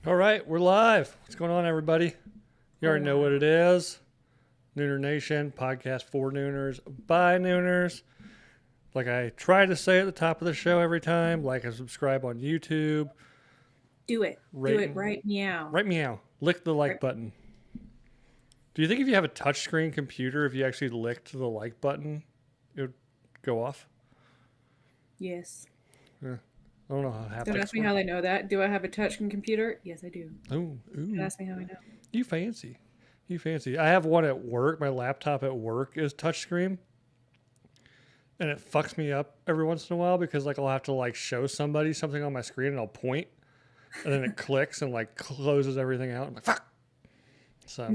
All right, we're live. What's going on, everybody? You already know what it is. Nooner Nation, podcast for Nooners, by Nooners. Like I try to say at the top of the show every time, like and subscribe on YouTube. Do it. Do Rate, it right meow. right meow. Lick the like Right. button. Do you think if you have a touchscreen computer, if you actually licked the like button, it would go off? Yes. Yeah. I don't know how Don't haptics ask me work. how they know that. Do I have a touchscreen computer? Yes, I do. Ooh, Don't ooh. ask me how I know. You fancy. You fancy. I have one at work. My laptop at work is touchscreen. And it fucks me up every once in a while because like I'll have to like show somebody something on my screen and I'll point and then it clicks and like closes everything out. I'm like, fuck. So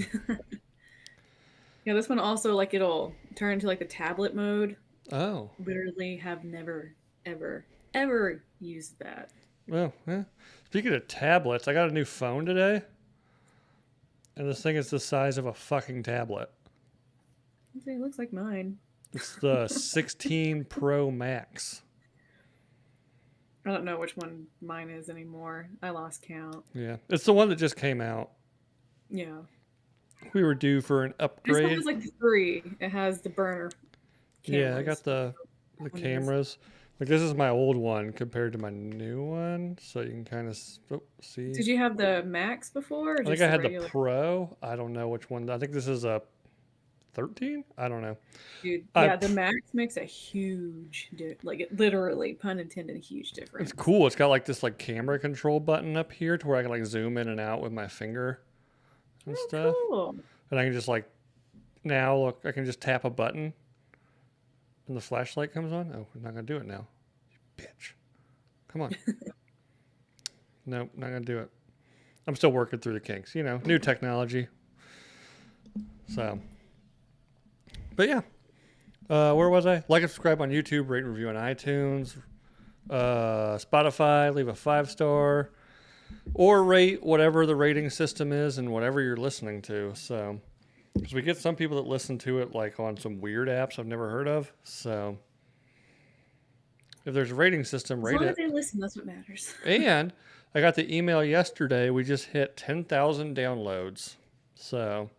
Yeah, this one also like it'll turn into like the tablet mode. oh. Literally have never, ever, ever used that. Well, yeah. Speaking of tablets, I got a new phone today. And this thing is the size of a fucking tablet. It looks like mine. It's the 16 Pro Max. I don't know which one mine is anymore. I lost count. Yeah. It's the one that just came out. Yeah. We were due for an This one upgrade. has like the three. It has the burner Yeah, I got cameras. the One of these. cameras. Like this is my old one compared to my new one, so you can kind of see. Did you have the Max before or I think just I the had the regular? Pro. I don't know which one. I think this is a 13. I don't know. Dude, I yeah, the Max makes a huge, like it literally, pun intended, a huge It's difference. cool. It's got like this like camera control button up here to where I can like zoom in and out with my finger and Oh, stuff. cool. And I can just like now look. I can just tap a button and the flashlight comes on. Oh, we're not gonna do it now, bitch. Come on. Nope, not gonna do it. I'm still working through the kinks. You know, new technology. So, but yeah. Where was I? Like and subscribe on YouTube, rate and review on iTunes, Spotify, leave a 5-star, or rate whatever the rating system is and whatever you're listening to. So, because we get some people that listen to it like on some weird apps I've never heard of. So, if there's a rating system, As rate long as it. they listen, that's what matters. And I got the email yesterday. We just hit 10,000 downloads. So,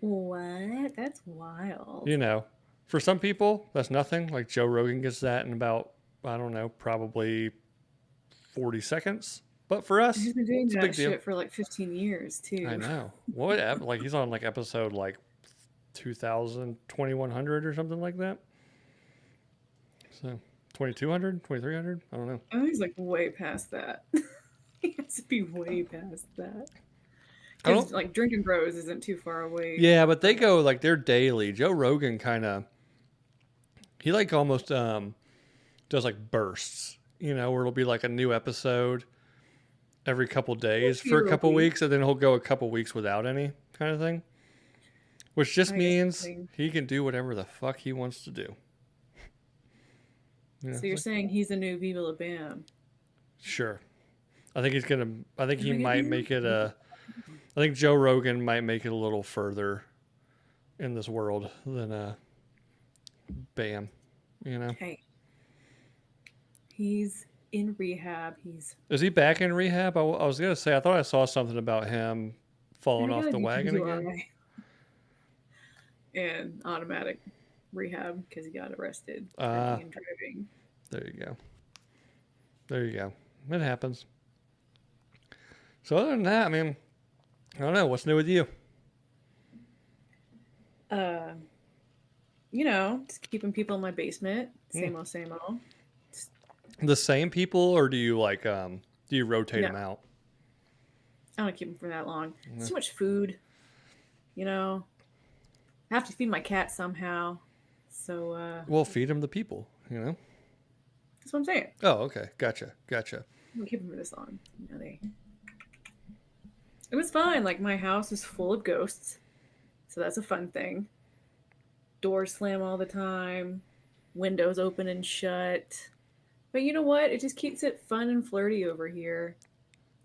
What? That's wild. you know, for some people, that's nothing. Like Joe Rogan gets that in about, I don't know, probably 40 seconds. But for us, He's been doing it's a that big deal. shit for like 15 years, I too. know. Like he's on like episode like 2000, 2100 or something like that. So 2200, 2300. I don't know. I think he's like way past that. He has to be way past that. I don't. Because like Drinking Bros isn't too far away. Yeah, but they go like they're daily. Joe Rogan kind of, he like almost does like bursts, you know, where it'll be like a new episode every couple days for a couple Yearly. weeks, and then he'll go a couple weeks without any kind of thing. Which just I guess means he can do whatever the fuck he wants to do. You know, so you're saying he's a new Viva La Bam. sure. I think he's gonna. I think he Am I gonna might be make it like, a. I think Joe Rogan might make it a little further in this world than Bam. You know, hey, he's in rehab. He's is he back in rehab? I was gonna say I thought I saw something about him falling I off got a the wagon again. DWI and automatic rehab because he got arrested for Ah, drinking and driving. there you go. There you go. It happens. So other than that, I mean, I don't know what's new with you. Uh, just keeping people in my basement. Hmm. Same old, same old. Just, The same people, or do you like do you rotate no, them out? I don't keep them for that long. Yeah. It's too much food. You know, I have to feed my cat somehow. So Well, feed them the people. You know. that's what I'm saying. Oh, okay. Gotcha. Gotcha. I don't keep them for this long. It was fine. Like my house is full of ghosts, so that's a fun thing. Doors slam all the time, windows open and shut. But you know what? It just keeps it fun and flirty over here.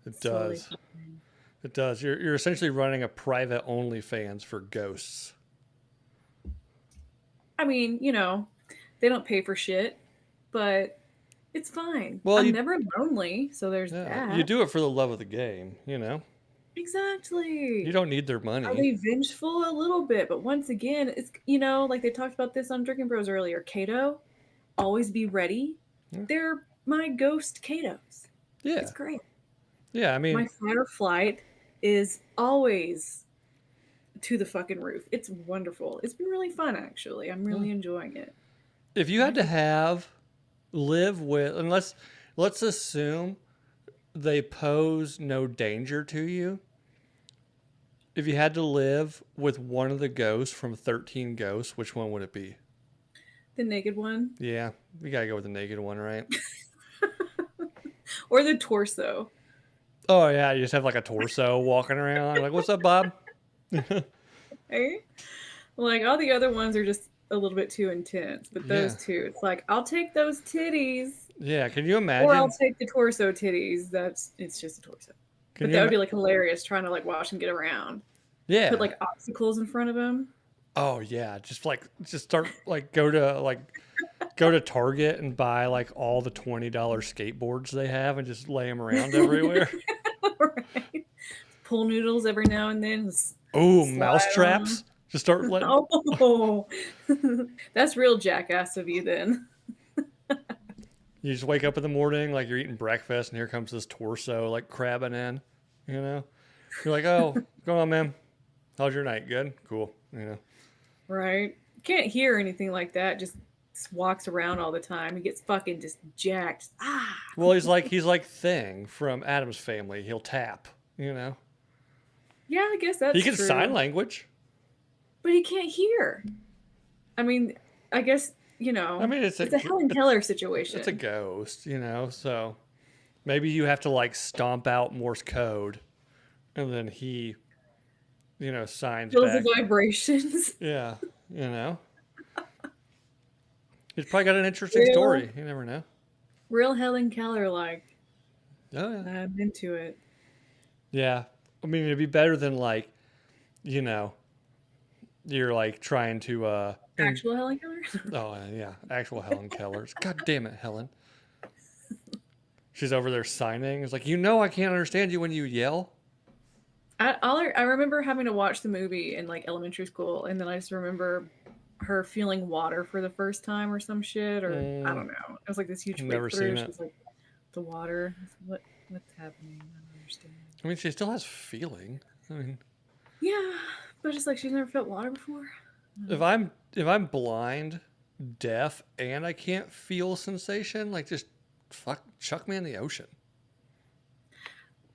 It It's totally does. fine. It does. You're essentially running a private OnlyFans for ghosts. I mean, they don't pay for shit, but It's fine. Well, I'm never lonely, so there's you that. do it for the love of the game, you know? You Exactly. don't need their Are money. they vengeful? A little bit, but once again, it's like they talked about this on Drinking Bros earlier. Kato, always be ready. Yeah. They're my ghost Katos. It's Yeah. great. Yeah, I My mean, fight or flight is always to the fucking roof. It's wonderful. It's been really fun, actually. I'm yeah. really enjoying it. If you had to Magic. live with, unless, let's assume they pose no danger to you. If you had to live with one of the ghosts from 13 Ghosts, which one would it be? The naked one. Yeah, we gotta go with the naked one, right? Or the torso. Oh yeah, you just have like a torso walking around. Like, what's up, Bob? Right? Like all the other ones are just a little bit too intense, but Yeah, those two, it's like I'll take those titties, yeah. Can you or I'll imagine? take the torso titties. It's just a torso. Can But you? that would be like hilarious trying to like watch him get around. Put Yeah. like obstacles in front of him. Oh yeah. Just start like go to Target and buy like all the $20 skateboards they have and just lay them around everywhere. Right? Pull noodles every now and then. Oh, mouse Slide on traps. Just start them. letting. Oh, that's real jackass of you then. You just wake up in the morning like you're eating breakfast and here comes this torso like crabbing in. You know. You're like, oh, what's going on, man? How's your night? Good. Cool. You know. Right? Can't hear anything like that. Just walks around all the time. He gets fucking just jacked. Ah. Well, he's like Thing from Adam's Family. He'll tap. You know. Yeah, I guess He that's can sign true. language. But he can't hear. I mean, I guess, I mean, it's a Helen Keller it's a situation. ghost. You know. So maybe you have to like stomp out Morse code, and then he, signs Feels the back. vibrations. Yeah. You know. He's probably got an interesting Real, story. You never know. real Helen Keller like. Oh yeah. I'm into it. Yeah. I mean, it'd be better than like, you know, you're like trying to Actual Helen Keller? yeah, actual Helen Keller's. God damn it, Helen. She's over there signing. It's like, I can't understand you when you yell. I remember having to watch the movie in like elementary school, and then I just remember her feeling water for the first time or some shit, or I Mm, don't know. It was like this huge never breakthrough. seen it. She's like, the water. What's happening? I don't understand. I mean, she still has feeling. I mean, Yeah, but it's like she's never felt water before. if I'm blind, deaf, and I can't feel sensation, like just chuck me in the ocean.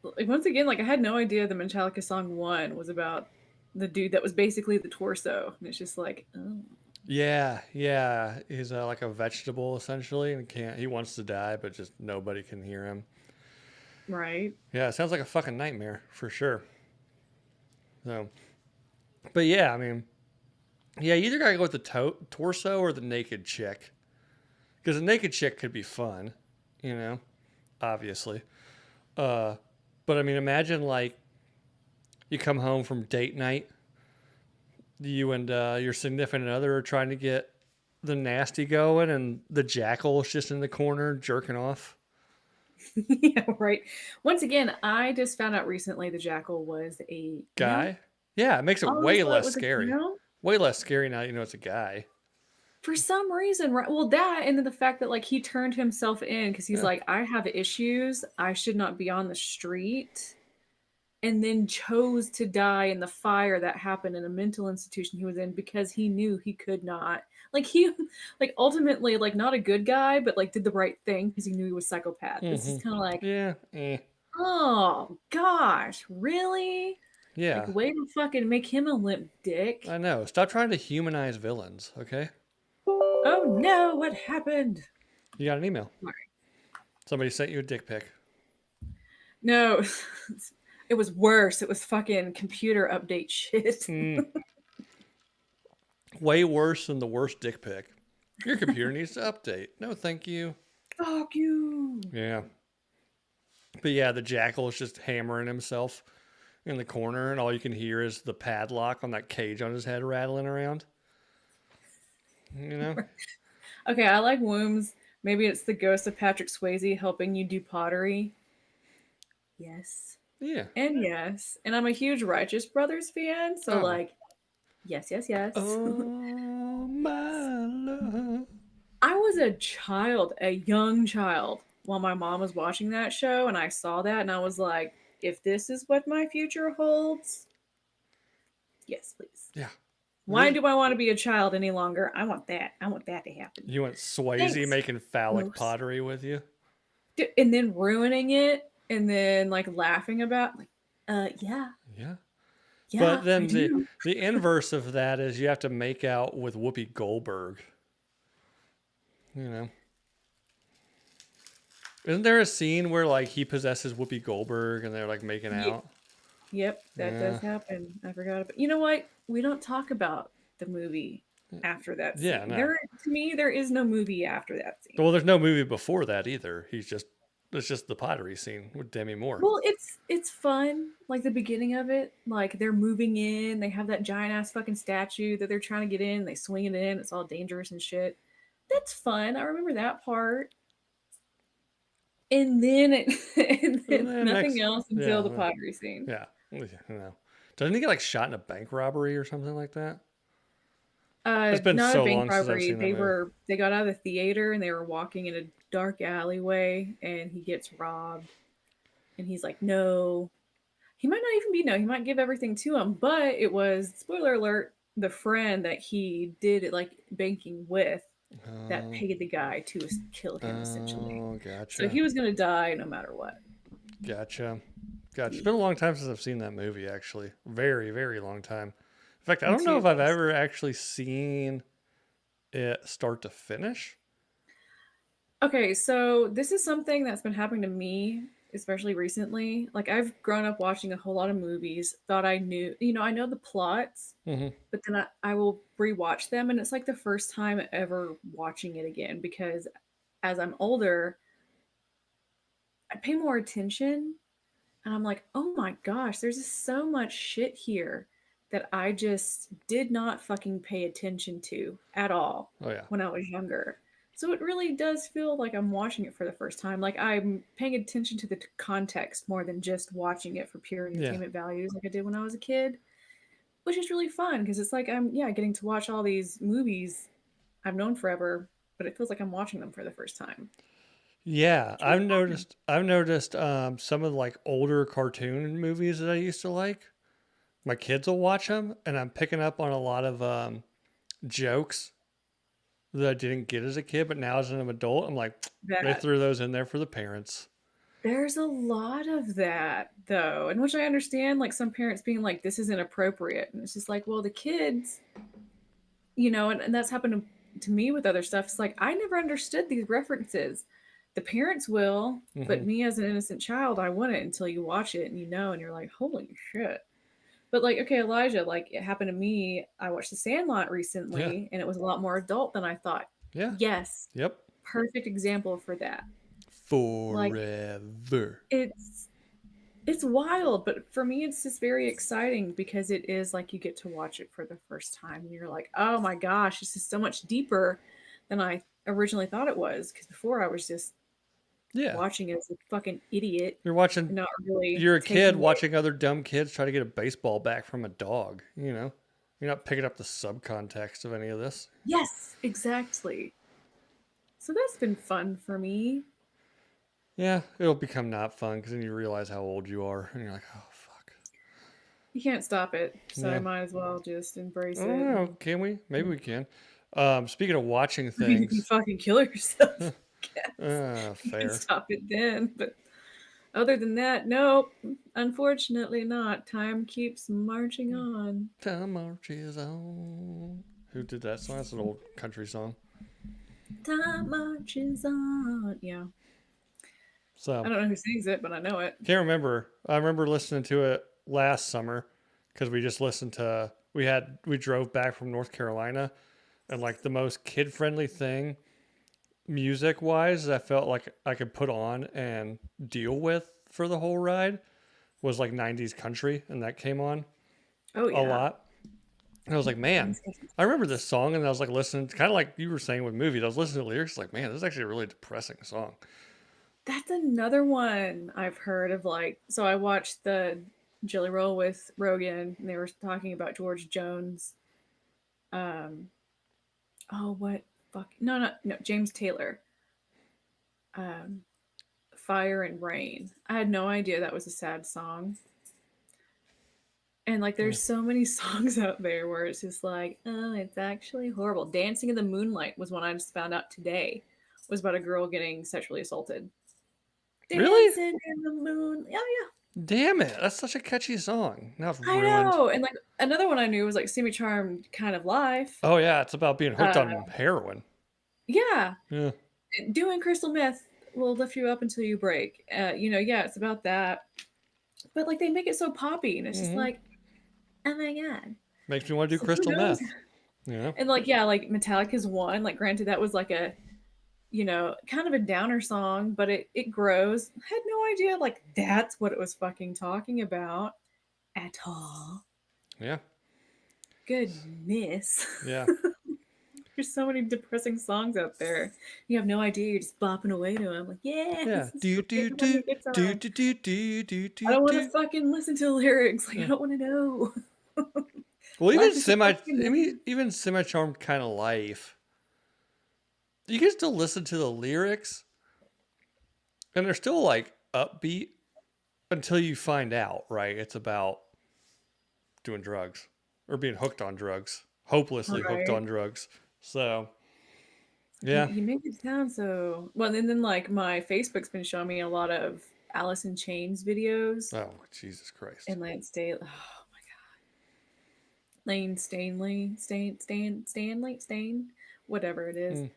Like once again, like I had no idea the Metallica song "One" was about the dude that was basically the torso, and it's just like, oh, Yeah, yeah. He's like a vegetable essentially, and he wants to die, but just nobody can hear him. right. Yeah, it sounds like a fucking nightmare for sure. So, but yeah, I mean, yeah, you either gotta go with the torso or the naked chick, because the naked chick could be fun, you know, obviously. Uh, but I mean, imagine like you come home from date night, you and your significant other are trying to get the nasty going, and the jackal is just in the corner jerking off. Yeah, right. Once again, I just found out recently the jackal was a male. Guy, yeah, it makes I it always way thought it less was a scary. female. Way less scary now that you know it's a guy. For some reason, right? Well, that and then the fact that like he turned himself in because he's Yeah. like, I have issues. I should not be on the street. And then chose to die in the fire that happened in a mental institution he was in because he knew he could not. Like he, like ultimately, like not a good guy, but like did the right thing because he knew he was psychopath. This is Mm-hmm. kind of like, Yeah. oh gosh, really? Like Yeah. way to fucking make him a limp dick. I know. Stop trying to humanize villains, okay? Oh no, what happened? You got an email. Sorry. Somebody sent you a dick pic. No, it was worse. It was fucking computer update shit. Mm, way worse than the worst dick pic. Your computer needs to update. No, thank you. Fuck you. Yeah. But yeah, the jackal is just hammering himself in the corner, and all you can hear is the padlock on that cage on his head rattling around. You know? Okay, I like Wombs Maybe it's the ghost of Patrick Swayze helping you do pottery. Yes. Yeah. And yes. And I'm a huge Righteous Brothers fan, so Oh. like, yes, yes, yes. Oh my love. I was a child, a young child, while my mom was watching that show, and I saw that, and I was like, if this is what my future holds, yes, please. Yeah. Why do I want to be a child any longer? I want that. I want that to happen. You want Swayze Thanks. making phallic Gross. pottery with you? And then ruining it, and then like laughing about, like, yeah, Yeah. yeah, But I then the do. the inverse of that is you have to make out with Whoopi Goldberg. You know. Isn't there a scene where like he possesses Whoopi Goldberg and they're like making out? Yep, that does Yeah. happen. I forgot about. You know what? We don't talk about the movie after that Yeah, scene. no. There, to me, there is no movie after that scene. Well, there's no movie before that either. It's just the pottery scene with Demi Moore. Well, it's fun. Like the beginning of it, like they're moving in. They have that giant ass fucking statue that they're trying to get in. They swing it in. It's all dangerous and shit. That's fun. I remember that part. And then it, and And then then nothing next, else until the yeah, pottery scene. yeah, you know. Doesn't he get like shot in a bank robbery or something like that? It's been Not a so bank long since I've robbery. seen that movie. They got out of the theater and they were walking in a dark alleyway and he gets robbed and he's like, no. He might not even be no, he might give everything to him, but it was spoiler alert, the friend that he did it like banking with that Oh, paid the guy to kill him essentially. oh, So gotcha, he was gonna die no matter what. gotcha, gotcha. It's been a long time since I've seen that movie. Actually, very, very long time. In fact, I Me don't know too. if I've ever actually seen it start to finish. Okay, so this is something that's been happening to me, especially recently. Like I've grown up watching a whole lot of movies, thought I knew, I know the plots, Hmm. but then I will rewatch them, and it's like the first time ever watching it again because as I'm older, I pay more attention, and I'm like, oh my gosh, there's just so much shit here that I just did not fucking pay attention to at all Oh yeah, when I was younger. So it really does feel like I'm watching it for the first time. Like I'm paying attention to the context more than just watching it for pure yeah. entertainment values like I did when I was a kid, which is really fun because it's like I'm yeah, getting to watch all these movies I've known forever, but it feels like I'm watching them for the first time. Yeah, It's really fun. I've noticed some of the like older cartoon movies that I used to like. My kids will watch them, and I'm picking up on a lot of jokes that I didn't get as a kid, but now as an adult, I'm like, they That threw those in there for the parents. there's a lot of that though, and which I understand, like some parents being like, this is inappropriate. And it's just like, well, the kids, and that's happened to me with other stuff. It's like, I never understood these references. The parents will, Hmm. but me as an innocent child, I wouldn't until you watch it and and you're like, holy shit. But like, okay, Elijah, like it happened to me. I watched The Sandlot Yeah, recently and it was a lot more adult than I thought. yeah, Yes, yep. perfect example for that. Like Forever. it's it's wild, but for me it's just very exciting because it is like you get to watch it for the first time and you're like, "Oh my gosh, this is so much deeper than I originally thought it was." Because before I was just Yeah, watching it as a fucking idiot you're watching. and not really You're a kid taking it. watching other dumb kids try to get a baseball bat from a dog. You know, you're not picking up the subcontext of any of this. Yes, exactly. So that's been fun for me. Yeah, it'll become not fun because then you realize how old you are, and you're like, oh fuck. You can't stop it, so I Yeah. might as well just I embrace don't it. know. And Can we? Maybe we can. Speaking of watching I mean, you can things, fucking kill yourself. Yes, you can fair. stop it then, but other than that, nope. Unfortunately, not. Time keeps marching on. Time marches on. Who did that song? That's an old country song. Time marches on. Yeah, I So don't know who sings it, but I know it. can't remember. I remember listening to it last summer because we just listened to. We drove back from North Carolina, and like the most kid friendly thing music wise I felt like I could put on and deal with for the whole ride was like 90s country, and that came on Oh a yeah, lot. And I was like, man, I remember this song, and I was like listening, kind of like you were saying with movies. I was listening to the lyrics, like, man, this is actually a really depressing song. That's another one I've heard of. Like, so I watched the Jelly Roll with Rogan, and they were talking about George Jones. Um, oh, what fuck? No, James Taylor. Um, Fire and Rain. I had no idea that was a sad song. And like, Yeah. there's so many songs out there where it's just like, oh, it's actually horrible. Dancing in the Moonlight was one I just found out today. Was about a girl getting sexually assaulted. Really? Dancing in the moon. Oh Damn it. That's such a catchy song. Now it's yeah, I ruined. know. And like another one I knew was like Semi Charmed Kind of Life. Oh, yeah. It's about being hooked Uh, on heroin. yeah, Yeah. doing crystal meth will lift you up until you break. Yeah, it's about that. But like they make it so poppy, and it's just Hmm. like, oh my god. Makes me want to do So who crystal knows? meth. Yeah. And like yeah, like Metallica's one. Like granted, that was like a kind of a downer song, but it grows. I had no idea like that's what it was fucking talking about at all. Yeah. Goodness. Yeah. There's so many depressing songs out there. You have no idea. You're just bopping away to them. Like, yeah, Yeah. this is Do, great. do, I'm having do, a good do, time. do, do, do, do, I do, don't want to do. fucking listen to the lyrics. Like, I Yeah. don't want to know. Well, Life is fucking weird. even semi-charmed kind of life. You can still listen to the lyrics, and they're still like upbeat until you find out, right? It's about doing drugs or being hooked on drugs, hopelessly hooked Right. on drugs. So, You, yeah. you make it sound so well. And then like my Facebook's been showing me a lot of Alice in Chains videos Oh, Jesus Christ. and Lance Staley. Oh my god, Lane Stanley, Stanley, whatever it is. Mm.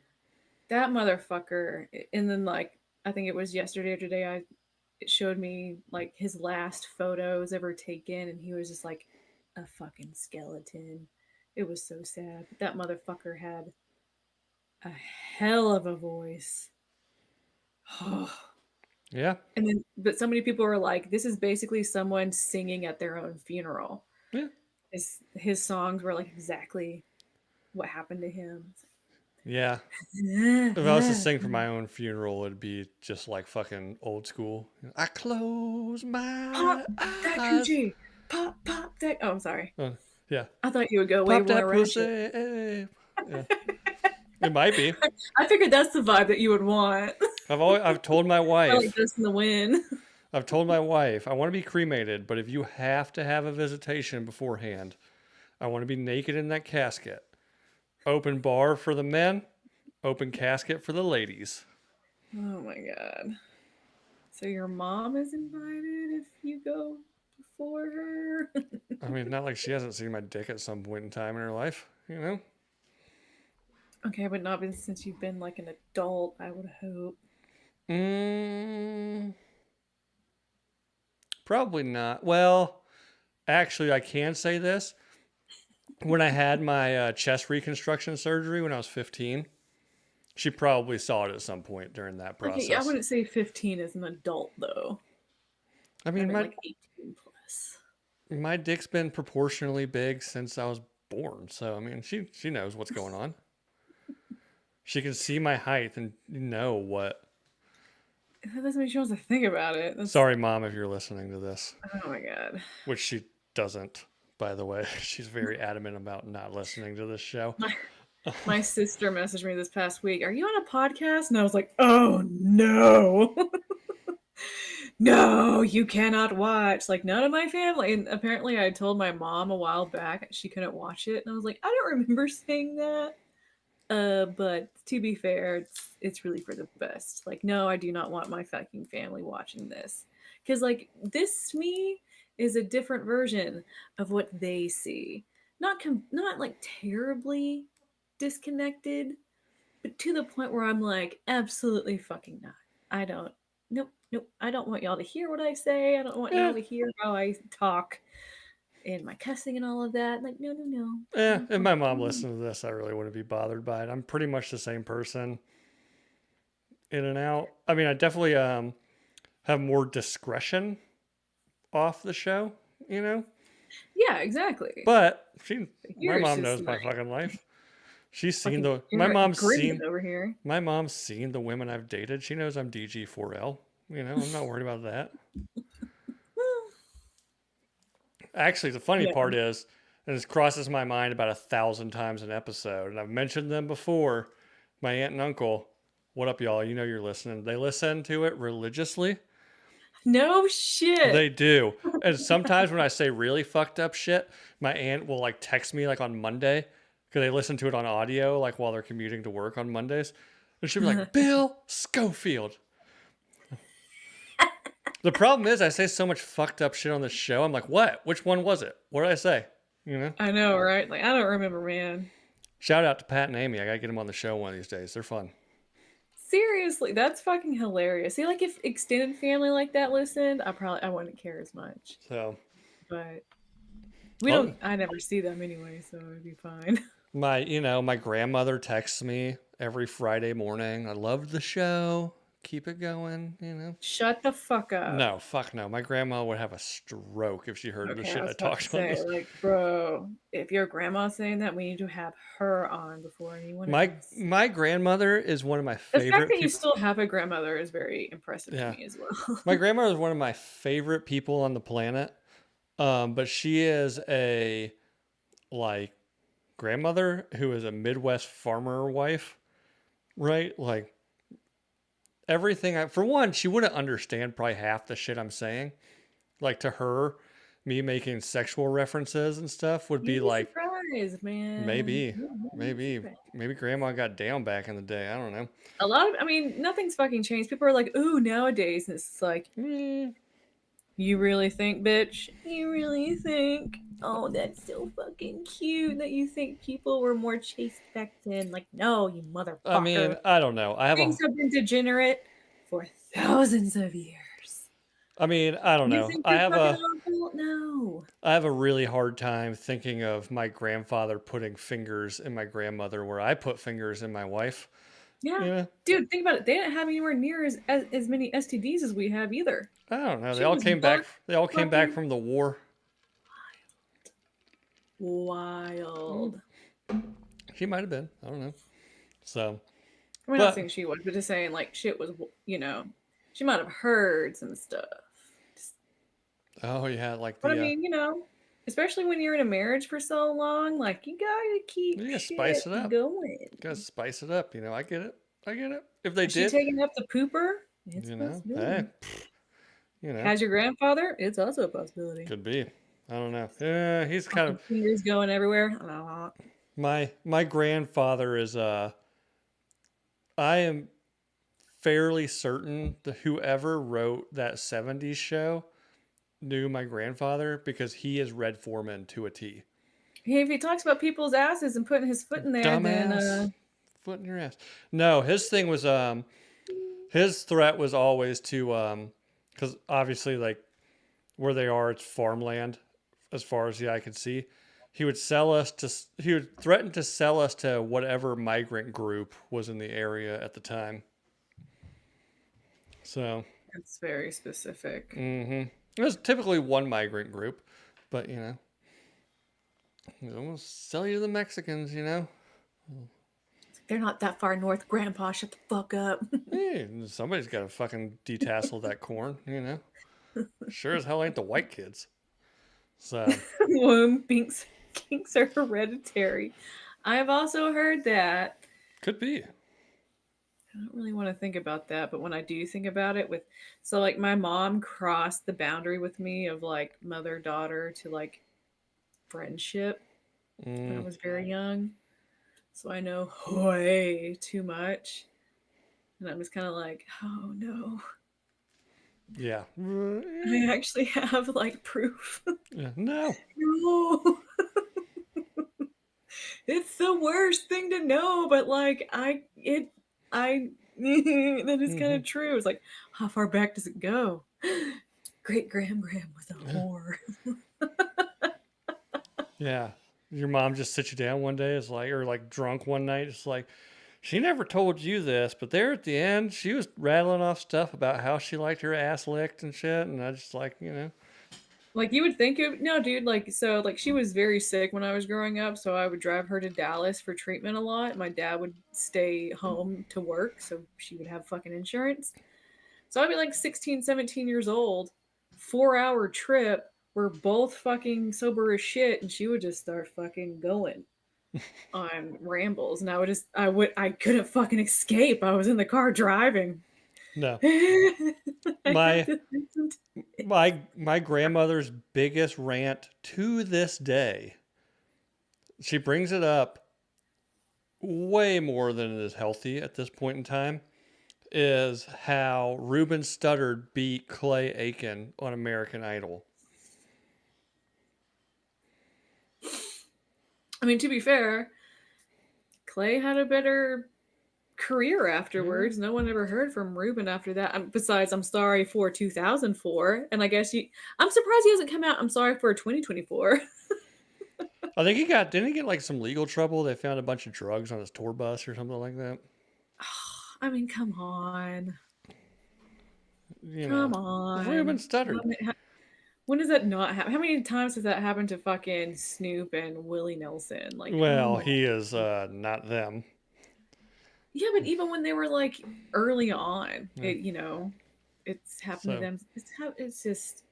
That motherfucker. And then like I think it was yesterday or today. It showed me like his last photos ever taken, and he was just like a fucking skeleton. It was so sad. That motherfucker had a hell of a voice. Yeah. And then, but so many people were like, this is basically someone singing at their own funeral. Yeah. His songs were like exactly what happened to him. Yeah. Like, If I was to sing for my own funeral, it'd be just like fucking old school. I close pop my that eyes. coochie, pop that. Oh, I'm sorry. Yeah. I thought you would go way Pop more that pussy. ratchet. Yeah. It might be. I figured that's the vibe that you would want. I've told my I like wife, Dust in the Wind. I want to be cremated, but if you have to have a visitation beforehand, I want to be naked in that casket. Open bar for the men, open casket for the ladies. Oh my god. So your mom is invited if you go before her? I mean, not like she hasn't seen my dick at some point in time in her life, you know? Okay, but not been since you've been like an adult, I would hope. Mm, probably not. Well, actually, I can say this. When I had my chest reconstruction surgery when I was 15, she probably saw it at some point during that Okay, I process. wouldn't say 15 as an adult though. I I mean, mean like 18 plus. my dick's been proportionally big since I was born, so I mean, she knows what's going on. She can see my height and know what. That doesn't mean she wants to think about it. That's Sorry, mom, if you're listening to this, oh my god. which she doesn't. By the way, she's very adamant about not listening to this show. My sister messaged me this past week. Are you on a podcast? And I was like, oh no. No, you cannot watch. Like none of my family. And apparently I told my mom a while back she couldn't watch it. And I was like, I don't remember saying that. But to be fair, it's really for the best. Like, no, I do not want my fucking family watching this. Cause like this me is a different version of what they see. Not like terribly disconnected, but to the point where I'm like, absolutely fucking not. I don't. Nope. I don't want y'all to hear what I say. I don't want Yeah, y'all to hear how I talk and my cussing and all of that. Like, no. yeah. No, If fuck my mom you. listened to this, I really wouldn't be bothered by it. I'm pretty much the same person in and out. I mean, I definitely have more discretion off the show, you know? Yeah, exactly. But my Yours mom is knows my like fucking life. She's seen fucking my grinning over here. mom's seen the women I've dated. She knows I'm DG4L. You know, I'm not worried about that. Actually, the funny Yeah. part is, and this crosses my mind about 1,000 times an episode, and I've mentioned them before. My aunt and uncle, what up, y'all? You know you're listening. They listen to it religiously. No shit. They do. And sometimes when I say really fucked up shit, my aunt will like text me like on Monday because they listen to it on audio like while they're commuting to work on Mondays. And she'll be like, Bill Schofield. The problem is I say so much fucked up shit on this show. I'm like, what? Which one was it? What did I say? You know? I know, right? Like, I don't remember, man. Shout out to Pat and Amy. I gotta get them on the show one of these days. They're fun. Seriously, that's fucking hilarious. See, like if extended family like that listened, I wouldn't care as much. So But we oh, don't. I never see them anyway, so it'd be fine. my grandmother texts me every Friday morning. I loved the show. Keep it going, you know. Shut the fuck up. No, fuck no. My grandma would have a stroke if she heard the Okay, I shit I was about to talked on say, this. like, bro, if your grandma's saying that, we need to have her on before anyone My else. my grandmother is one of my The fact favorite that you people. still have a grandmother is very impressive to Yeah. me as well. My grandmother is one of my favorite people on the planet. But she is a like grandmother who is a Midwest farmer wife, right? Like everything for one, she wouldn't understand probably half the shit I'm saying. Like to her, me making sexual references and stuff would be You'd be like surprised, man. maybe, You'd be maybe, surprised. maybe grandma got down back in the day. I don't know. A lot of, I mean, nothing's fucking changed. People are like, ooh, nowadays. And it's like, Mm, you really think, bitch? You really think? Oh, that's so fucking cute that you think people were more chaste back then. Like, no, you I mean, motherfucker. I don't know. Things have been degenerate for thousands of years. I don't You know. think they're fucking awful? No. I have a really hard time thinking of my grandfather putting fingers in my grandmother where I put fingers in my wife. Yeah. Yeah. Dude, think about it. They didn't have anywhere near as many STDs as we have either. I don't know. They Shit all was came back. buck They all came back fucking from the war. wild. She might have been. I don't know. So, I mean, not but saying she was, but just saying like shit was, she might have heard some stuff. Just- oh yeah, like But I the mean, especially when you're in a marriage for so long, like you gotta keep you gotta shit spice it up. going. Gotta spice it up. You know, I get it. I get it. If they Is she did, taking up the pooper? It's a you know, hey, possibility. you know, Has your grandfather? It's also a possibility. could be. I don't know. Yeah, he's kind of Fucking fingers going everywhere. my grandfather is I am fairly certain that whoever wrote that 70s show knew my grandfather because he is Red Foreman to a T. Hey, if he talks about people's asses and putting his foot in there, then Dumbass. Foot in your ass. No, his thing was his threat was always to because obviously like where they are it's farmland as far as the eye could see. He would threaten to sell us to whatever migrant group was in the area at the time. So it's very specific. it was typically one migrant group, but they almost sell you to the Mexicans, you know. They're not that far north, Grandpa. Shut the fuck up. Hey, somebody's got to fucking detassel that corn, you know. Sure as hell ain't the white kids. So Womb kinks are hereditary. I've also heard that. could be. I don't really want to think about that, but when I do think about it, so like my mom crossed the boundary with me of like mother daughter to like friendship when I was very young. So I know way too much. And I'm just kind of like, oh no. Yeah. I actually have like proof. Yeah. No. No. It's the worst thing to know, but like that is kind of true. It's like, how far back does it go? Great Graham was a whore. Yeah. Your mom just sits you down one day, it's like, or like drunk one night, it's like, she never told you this, but there at the end, she was rattling off stuff about how she liked her ass licked and shit. And I just like, Like you would think it no, dude, like so like she was very sick when I was growing up, so I would drive her to Dallas for treatment a lot. My dad would stay home to work, so she would have fucking insurance. So I'd be like 16, 17 years old, 4-hour trip. We're both fucking sober as shit, and she would just start fucking going on rambles. And I couldn't fucking escape. I was in the car driving. No. I had My to listen to it. my grandmother's biggest rant to this day, she brings it up way more than it is healthy at this point in time, is how Ruben Studdard beat Clay Aiken on American Idol. I mean, to be fair, Clay had a better career afterwards. No one ever heard from Ruben after that. Besides, I'm sorry for 2004, and I guess I'm surprised he hasn't come out. I'm sorry for 2024. I think didn't he get like some legal trouble? They found a bunch of drugs on his tour bus or something like that. I mean, come on, You know, come Ruben on. Studdard. When does that not happen? How many times has that happened to fucking Snoop and Willie Nelson? Like, Well, come on. he is not them. Yeah, but even when they were like early on, Yeah. it's happened to them. It's just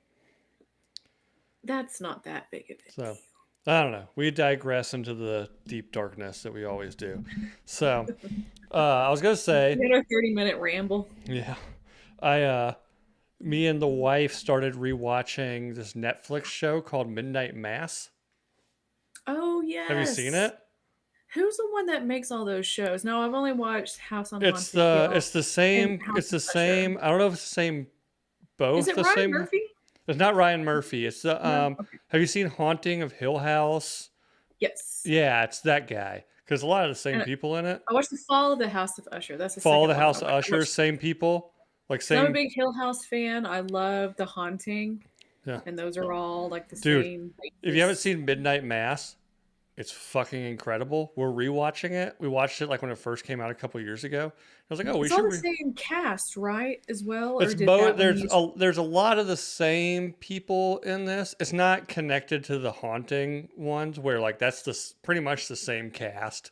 that's not that big of a So deal. I don't know. We digress into the deep darkness that we always do. So I was gonna say, We had our 30-minute ramble. yeah, me and the wife started rewatching this Netflix show called Midnight Mass. Oh Have you seen yes. it? Who's the one that makes all those shows? No, I've only watched House on It's Haunted the Hill it's the and same. House It's of the Usher. same. I don't know if it's the same. Is Both it the Ryan same. Murphy? It's not Ryan Murphy. It's the No. Okay. Have you seen Haunting of Hill House? Yes. Yeah, it's that guy. Because a lot of the same And people in it. I watched The Fall of the House of Usher. That's the Follow second the one. House of I Usher, watched. same people, like 'Cause I'm a same. big Hill House fan. I love The Haunting, Yeah, and those are all like the dude. same If you haven't basis. seen Midnight Mass, it's fucking incredible. We're rewatching it. We watched it like when it first came out a couple years ago. I was like, oh, we It's all should. the same cast, right? As well, or It's did both. that one use? There's a lot of the same people in this. It's not connected to the haunting ones where like that's pretty much the same cast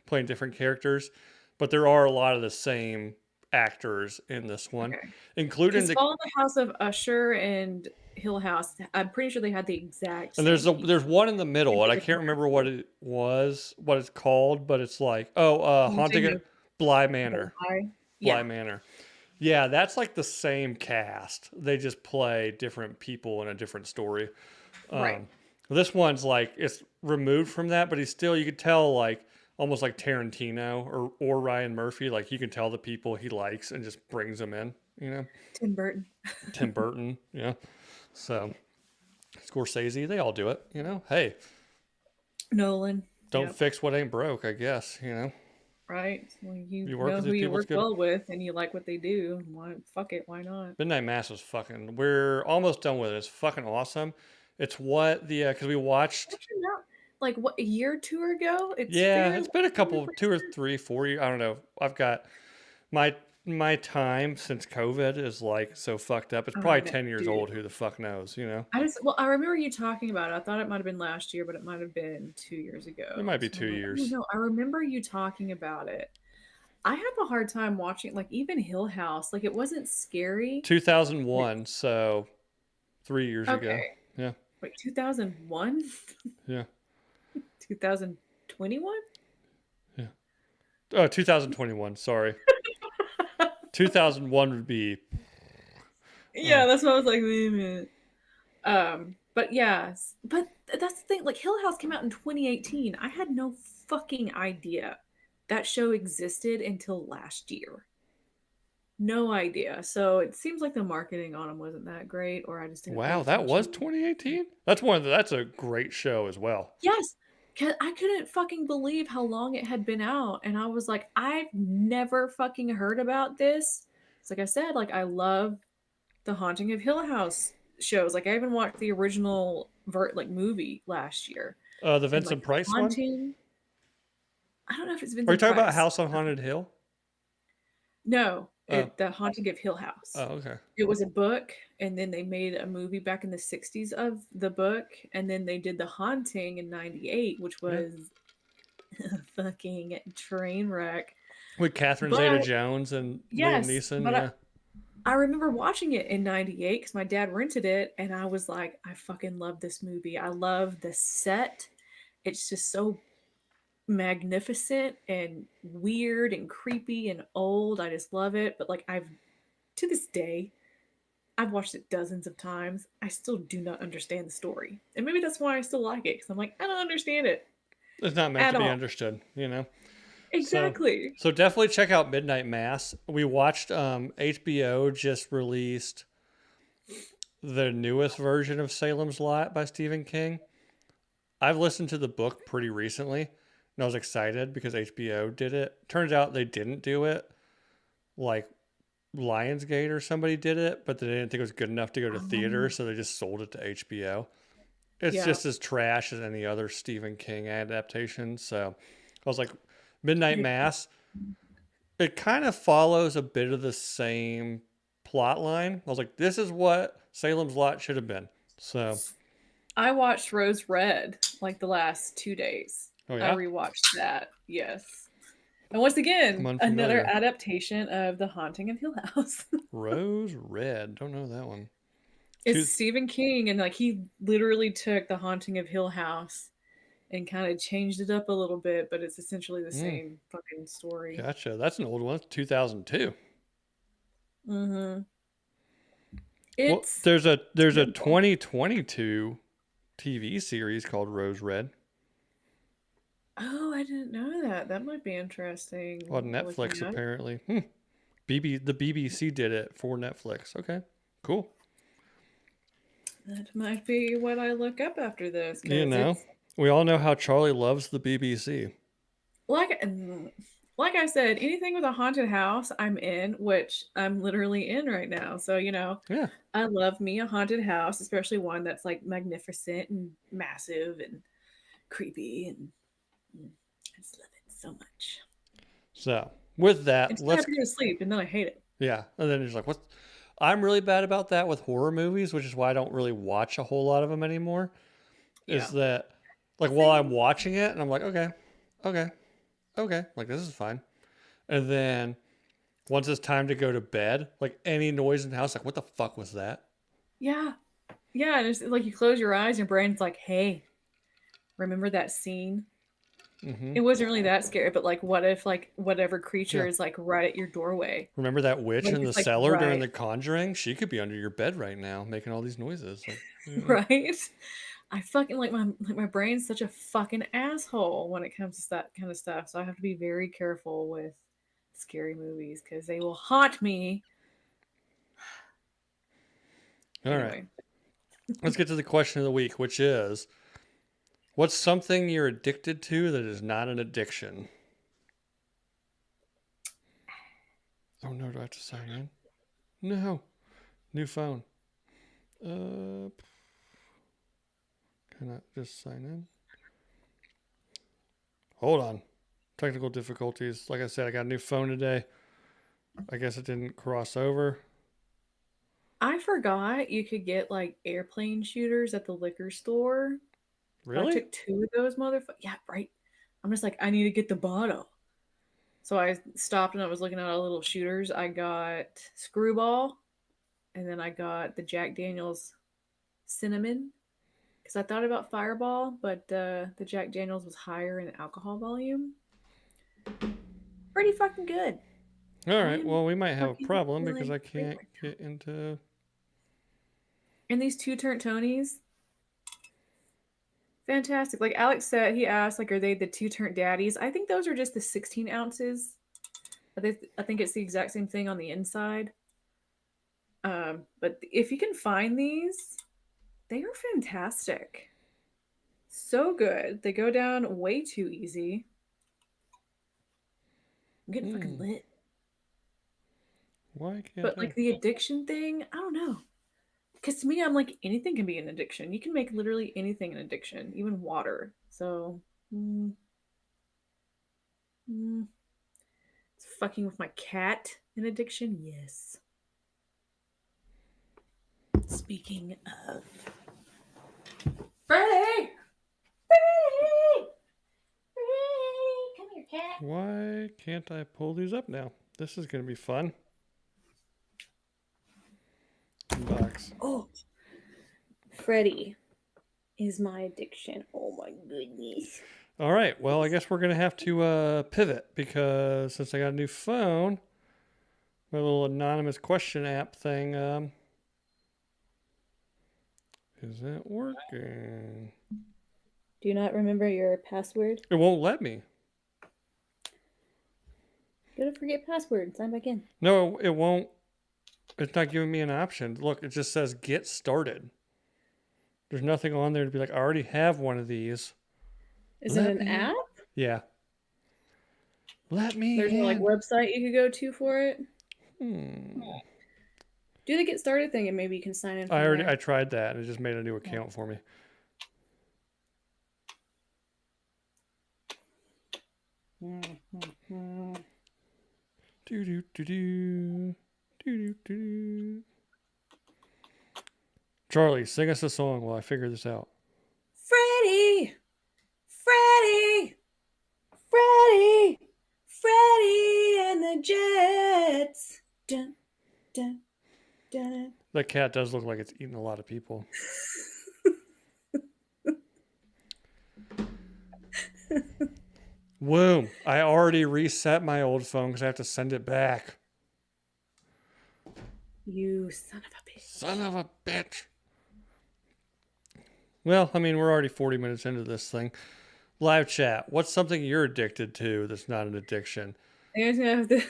playing different characters, but there are a lot of the same actors in this one, Okay. including Because Fall of the House of Usher and Hill House, I'm pretty sure they had the exact and same people. there's one in the middle, and I David can't remember Morrissey. what it's called, but it's like You're haunting saying at the Bly Manor, guy? Bly Yeah. Manor. Yeah, that's like the same cast. They just play different people in a different story. Right. This one's like it's removed from that, but he's still you could tell like almost like Tarantino or Ryan Murphy. Like you can tell the people he likes and just brings them in. You know, Tim Burton. Tim Burton. Yeah, so Scorsese, they all do it. You know, hey, Nolan. don't Yep. fix what ain't broke. I guess you know Right. Well, you you work know with who these you people. It's work good. well with and you like what they do. Why fuck it, why not? Midnight Mass was fucking. We're almost done with it. It's fucking awesome. It's what the because we watched. Actually not like what a year or two ago? It's Yeah, fairly it's been a couple, recent. 2 or 3, 4 years. I don't know. I've got my time since COVID is like so fucked up. It's Oh, probably no, 10 years dude. old. Who the fuck knows? You know, I remember you talking about it. I thought it might have been last year, but it might have been 2 years it ago. might be So two I'm like, oh years. no, I remember you talking about it. I have a hard time watching like even Hill House. Like it wasn't scary. But 2001, so 3 years ago. okay. Yeah, Wait, 2001? yeah, 2021? yeah. Oh, 2021. Sorry, 2001 would be. Yeah, that's what I was like, wait a minute. But yeah, but that's the thing. Like Hill House came out in 2018. I had no fucking idea that show existed until last year. No idea. So it seems like the marketing on them wasn't that great, or I just didn't pay Wow, that was attention. 2018. That's one. That's a great show as well. Yes, 'cause I couldn't fucking believe how long it had been out, and I was like, I've never fucking heard about this. It's like I said, like I love the Haunting of Hill House shows. Like I even watched the original like movie last year, The and like Vincent the Price one. Haunting. I don't know if it's Are you Vincent talking about Price. House on Haunted Hill? No, Oh, The Haunting of Hill oh, House. okay. It was a book, and then they made a movie back in the 60s of the book, and then they did The Haunting in 98, which Yeah. was a fucking train wreck. With Catherine But Zeta-Jones and Liam yes, Neeson. but Yeah. I remember watching it in 98 because my dad rented it, and I was like, I fucking love this movie. I love the set. It's just so magnificent and weird and creepy and old. I just love it. But like to this day, I've watched it dozens of times. I still do not understand the story. And maybe that's why I still like it, because I'm like, I don't understand it It's not meant at to be all. understood, you know? So, Exactly. so definitely check out Midnight Mass. We watched HBO just released the newest version of Salem's Lot by Stephen King. I've listened to the book pretty recently, and I was excited because HBO did it. Turns out they didn't do it. Like Lionsgate or somebody did it, but they didn't think it was good enough to go to theater, Um, so they just sold it to HBO. It's yeah. just as trash as any other Stephen King adaptation. So I was like, Midnight Mass, it kind of follows a bit of the same plot line. I was like, this is what Salem's Lot should have been. So, I watched Rose Red like the last 2 days. oh I yeah, rewatched that. Yes. And once I'm again, another unfamiliar. adaptation of The Haunting of Hill House. Rose Red, don't know that one. It's Two, Stephen King, and like he literally took The Haunting of Hill House and kind of changed it up a little bit, but it's essentially the mm, same fucking story. gotcha. That's an old one, 2002. Mm-hmm. Well, It's there's a terrible. 2022 TV series called Rose Red Oh, I didn't know that. That might be on interesting looking Netflix up. apparently. The BBC did it for Netflix. Okay, cool. That might be what I look up after this, You because know, it's we all know how Charlie loves the BBC. like like I said, anything with a haunted house, I'm in, which I'm literally in right now. So, Yeah. I love me a haunted house, especially one that's like magnificent and massive and creepy, and I just love it so much. So with that, Until I have let's to go to sleep, and then I hate it. yeah. And then he's like, "What?" I'm really bad about that with horror movies, which is why I don't really watch a whole lot of them anymore. Is Yeah. that like while I'm Same. watching it, and I'm like, okay, okay, okay, like this is fine. And then once it's time to go to bed, like any noise in the house, like what the fuck was that? Yeah. Yeah, and it's like you close your eyes, your brain's like, "Hey, remember that scene?" Mm-hmm. It wasn't really that scary, but like, what if like whatever creature Yeah. is like right at your doorway? Remember that witch What if in the it's like cellar during right, The Conjuring? She could be under your bed right now, making all these noises. Like, right? I fucking my brain's such a fucking asshole when it comes to that kind of stuff. So I have to be very careful with scary movies because they will haunt me. all right. Anyway, Let's get to the question of the week, which is, what's something you're addicted to that is not an addiction? Oh no, do I have to sign in? No. New phone. Uh, can I just sign in? Hold on. Technical difficulties. Like I said, I got a new phone today. I guess it didn't cross over. I forgot you could get like airplane shooters at the liquor store. So I Really? took two of those motherfuckers. Yeah, right. I'm just like, I need to get the bottle. So I stopped and I was looking at all the little shooters. I got Screwball, and then I got the Jack Daniels Cinnamon, because I thought about Fireball, but the Jack Daniels was higher in alcohol volume. Pretty fucking good. All I right. am Well, we might have a fucking problem because feeling I great can't right now. get into. And these two turnt Tonys, fantastic. Like Alex said, he asked, like, are they the two turnt daddies? I think those are just the 16 ounces. I think it's the exact same thing on the inside. But if you can find these, they are fantastic. So good. They go down way too easy. I'm getting fucking Hmm. lit. Why can't But I? like the addiction thing, I don't know. Because to me, I'm like, anything can be an addiction. You can make literally anything an addiction, even water. So mm, it's fucking with my cat an addiction? Yes. Speaking of Freddie! Freddie! Freddie! Come here, cat. Why can't I pull these up now? This is going to be fun. Box. Oh, Freddie is my addiction. Oh my goodness. All right. Well, I guess we're going to have to pivot because since I got a new phone, my little anonymous question app thing isn't working. Do you not remember your password? It won't let me. Go to forget password. Sign back in. No, it won't. It's not giving me an option. Look, it just says get started. There's nothing on there to be like, I already have one of these. Is it an me app? Yeah. Let me There's in. no like website you could go to for it. Hmm. Do the get started thing and maybe you can sign in. I tried that and it just made a new account for me. Do do do do do do do. Charlie, sing us a song while I figure this out. Freddie, Freddie, Freddie, Freddie and the Jets. Dun, dun, dun. That cat does look like it's eating a lot of people. Whoom. I already reset my old phone because I have to send it back. You son of a bitch. Son of a bitch. Well, I mean, we're already 40 minutes into this thing. Live chat. What's something you're addicted to that's not an addiction? You guys have to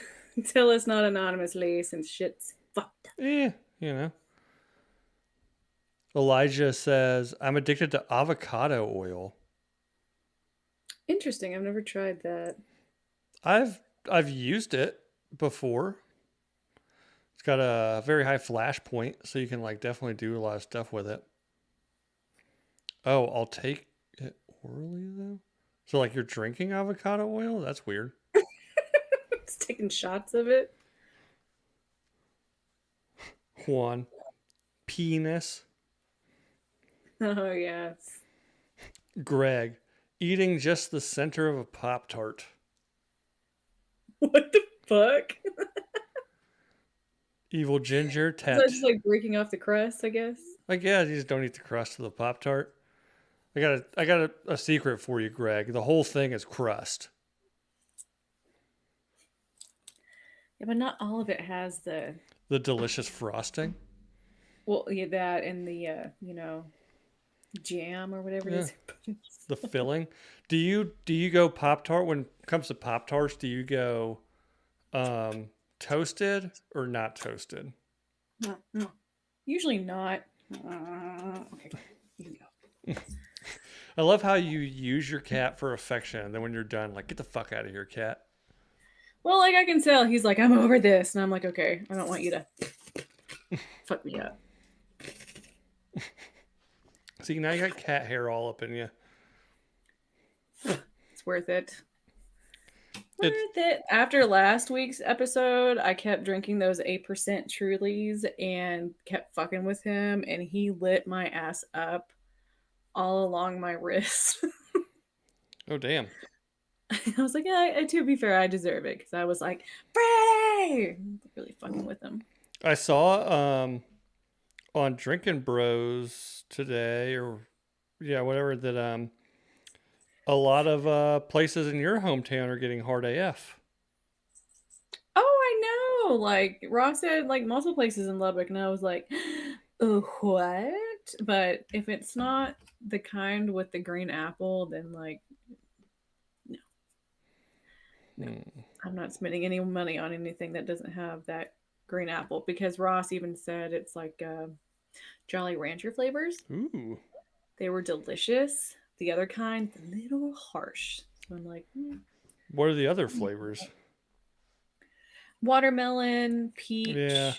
tell us not anonymously since shit's fucked up. You know. Elijah says, I'm addicted to avocado oil. Interesting. I've never tried that. I've used it before. It's got a very high flash point, so you can like definitely do a lot of stuff with it. Oh, I'll take it orally though. So like you're drinking avocado oil? That's weird. It's taking shots of it. Juan. Penis. Oh yes. Greg. Eating just the center of a Pop-Tart. What the fuck? Evil Ginger. Is that just like breaking off the crust, I guess? Like, yeah, you just don't eat the crust of the Pop-Tart. I got a secret for you, Greg. The whole thing is crust. Yeah, but not all of it has the delicious frosting. Well, yeah, that and the jam or whatever it is. The filling. Do you go Pop-Tart when it comes to Pop-Tarts? Do you go toasted or not toasted? No. Usually not. Okay, you go. I love how you use your cat for affection, and then when you're done, like, get the fuck out of here, cat. Well, like I can tell, he's like, I'm over this, and I'm like, okay, I don't want you to fuck me up. See, now you got cat hair all up in you. It's worth it. Worth it. After last week's episode, I kept drinking those 8% Trulies and kept fucking with him, and he lit my ass up all along my wrist. Oh, damn. I was like, yeah, to be fair, I deserve it, because I was like, Freddie! Really fucking with him. I saw on Drinking Bros today, or yeah, whatever, that a lot of places in your hometown are getting hard AF. Oh, I know. Like Ross said, like multiple places in Lubbock, and I was like, oh, what? But if it's not the kind with the green apple, then like, no. I'm not spending any money on anything that doesn't have that green apple, because Ross even said it's like Jolly Rancher flavors. Ooh. They were delicious. The other kind, a little harsh. So I'm like, What are the other flavors? Watermelon, peach. Yeah.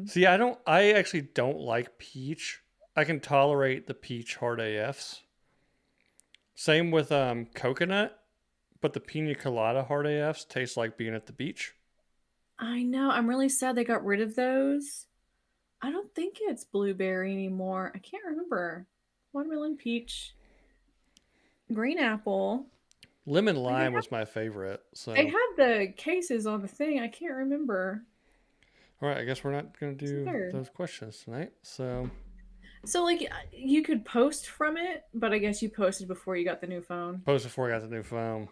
See, I actually don't like peach. I can tolerate the peach hard AFs. Same with coconut, but the pina colada hard AFs taste like being at the beach. I know. I'm really sad they got rid of those. I don't think it's blueberry anymore. I can't remember. Watermelon, peach, green apple. Lemon Like lime was my favorite. they So, have the cases on the thing. I can't remember. all right, I guess we're not going to What's the do third? those questions tonight. So, So like you could post from it, but I guess you posted before you got the new phone. post before I got the new phone.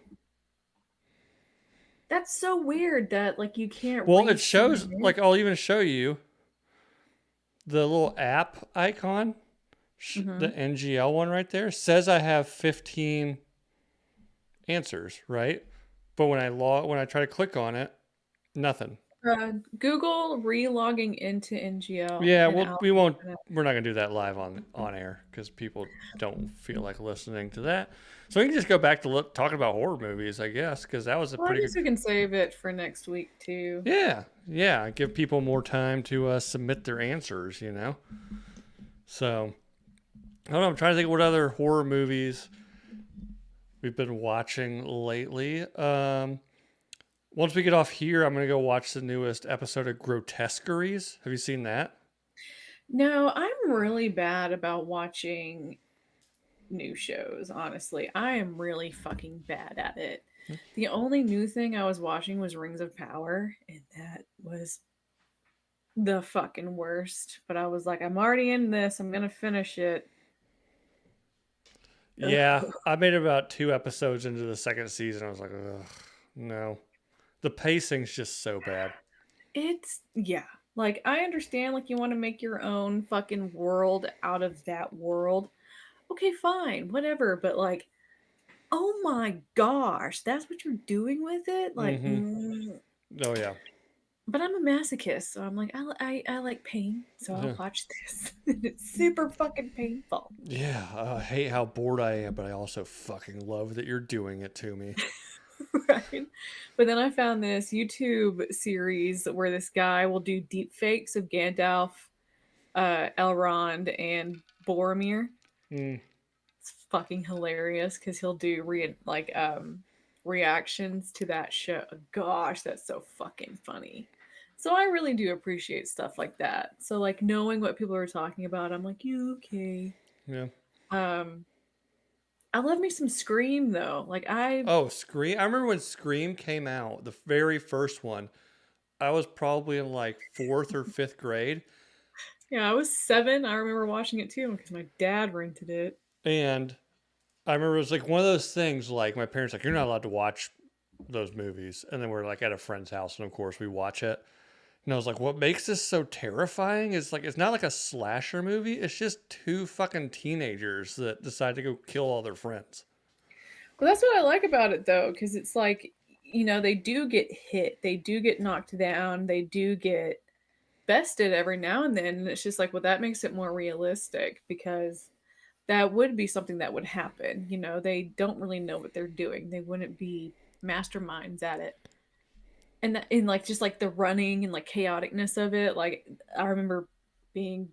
That's so weird that like you can't Well, it shows, resubmit. like, I'll even show you the little app icon, Mm-hmm. the NGL one right there, says I have 15 answers, right? But when I try to click on it, nothing. Google re-logging into NGL Yeah, and well, out. we're not gonna do that live on air because people don't feel like listening to that. So we can just go back to talking about horror movies, I guess, because that was a Well, I pretty guess good. we can save it for next week too. Yeah, yeah, give people more time to submit their answers, you know. So I don't know. I'm trying to think of what other horror movies we've been watching lately. Once we get off here, I'm gonna go watch the newest episode of Grotesqueries. Have you seen that? No, I'm really bad about watching new shows, honestly. I am really fucking bad at it. The only new thing I was watching was Rings of Power, and that was the fucking worst. But I was like, I'm already in this, I'm gonna finish it. Yeah, Ugh. I made about 2 episodes into the second season. I was like, ugh, no. The pacing's just so bad. It's, yeah. Like, I understand, like, you want to make your own fucking world out of that world. Okay, fine, whatever. But, like, oh my gosh, that's what you're doing with it? Like, Mm-hmm. Oh yeah. but I'm a masochist, so I'm like, I like pain, so I'll Yeah. watch this. It's super fucking painful. Yeah. I hate how bored I am, but I also fucking love that you're doing it to me. Right? But then I found this YouTube series where this guy will do deep fakes of Gandalf, Elrond, and Boromir. Mm. It's fucking hilarious because he'll do reactions to that show. Gosh, that's so fucking funny. So I really do appreciate stuff like that. So like knowing what people are talking about, I'm like, you okay? Yeah. Um, I love me some Scream though. Like I, Oh, Scream. I remember when Scream came out, the very first one. I was probably in like fourth or fifth grade. yeah, I was 7. I remember watching it too because my dad rented it. And I remember it was like one of those things like my parents like, you're not allowed to watch those movies. And then we're like at a friend's house and of course we watch it. And I was like, what makes this so terrifying is like it's not like a slasher movie. It's just two fucking teenagers that decide to go kill all their friends. Well, that's what I like about it though, because it's like, they do get hit, they do get knocked down, they do get bested every now and then. And it's just like, well, that makes it more realistic because that would be something that would happen. They don't really know what they're doing, they wouldn't be masterminds at it. And in like just like the running and like chaoticness of it, like I remember being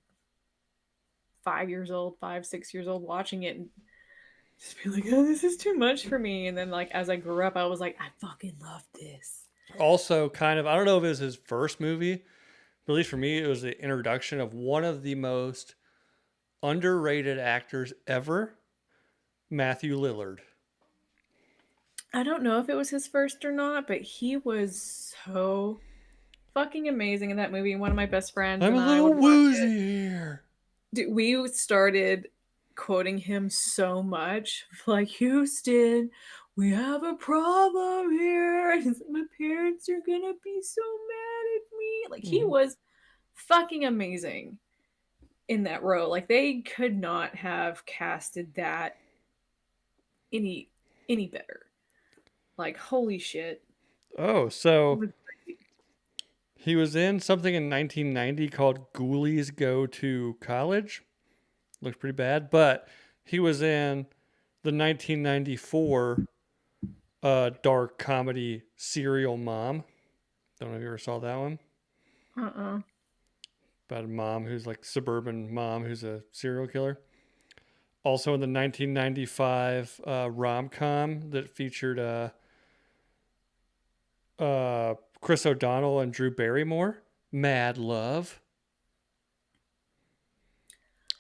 5 years old, 5, 6 years old, watching it and just be like, oh, this is too much for me. And then like as I grew up, I was like, I fucking love this. Also, kind of, I don't know if it was his first movie, but at least for me, it was the introduction of one of the most underrated actors ever, Matthew Lillard. I don't know if it was his first or not, but he was so fucking amazing in that movie. One of my best friends I'm a and I little would watch it. woozy here. Dude, we started quoting him so much, like Houston, we have a problem here. And he's like, my parents are gonna be so mad at me. Like he Mm-hmm. was fucking amazing in that role. Like they could not have casted that any any better. Like holy shit. Oh, It so was great. he was in something in 1990 called Ghoulies Go to College. Looks pretty bad, but he was in the 1994 dark comedy Serial Mom. Don't know if you ever saw that one. Uh-uh. About a mom who's like suburban mom who's a serial killer. Also in the 1995 rom com that featured Chris O'Donnell and Drew Barrymore. Mad Love.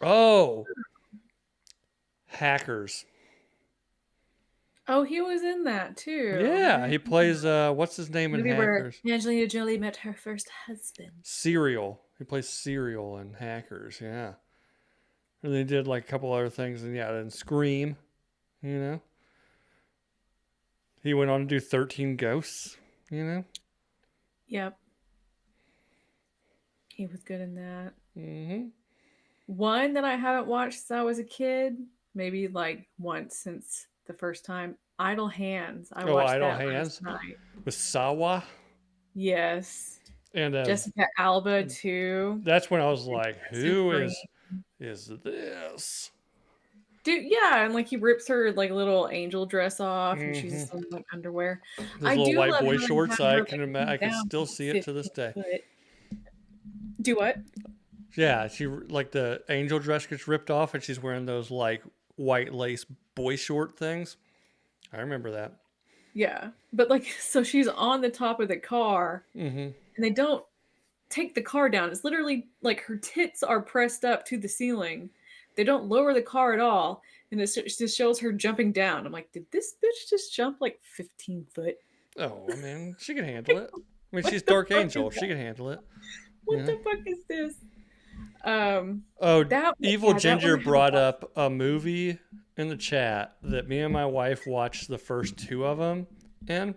Oh, Hackers. Oh, he was in that too. I Yeah, didn't he know plays that. what's his name in Movie where Hackers? Angelina Jolie met her first husband. Serial. He plays Serial in Hackers. Yeah, and they did like a couple other things, and yeah, then Scream. You know, he went on to do 13 Ghosts. You know. Yep, he was good in that. Mm-hmm. One that I haven't watched since I was a kid, maybe like once since the first time. Idle Hands. I Oh, watched Idle that last Hands night. with Sawa, Yes. and Jessica Alba too. that's when I was like, "Who Supreme. is this?" Dude, yeah, and like he rips her like little angel dress off and she's Mm-hmm. just in like underwear. Those I little do white love boy how they shorts. had her I like could down still from see it to this 15 day. foot. Do what? Yeah, she like the angel dress gets ripped off, and she's wearing those like white lace boy short things. I remember that. Yeah. But like so she's on the top of the car Mm-hmm. and they don't take the car down. It's literally like her tits are pressed up to the ceiling. They don't lower the car at all. And it just shows her jumping down. I'm like, did this bitch just jump like 15 foot? Oh, I mean, she can handle it. I mean, What she's the Dark fuck is Angel. She that? can handle it. You What know. the fuck is this? Um, Oh, that Evil yeah, that one Ginger I haven't brought watched. up a movie in the chat that me and my wife watched the first two of them in.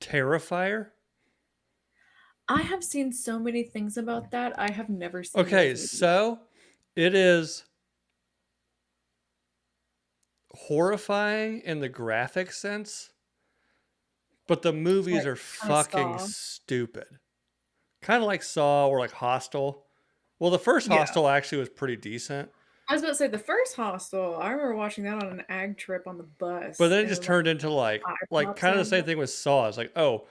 Terrifier. I have seen so many things about that. I have never seen Okay, those movies. so it is horrifying in the graphic sense, but the movies Like are kind of fucking Saw. stupid. Kind of like Saw or like Hostel. Well, the first Yeah. Hostel actually was pretty decent, I was about to say the first Hostel. I remember watching that on an ag trip on the but bus, then it and just then like turned into fire like pops kind of the out. same thing with Saw. It's like, oh,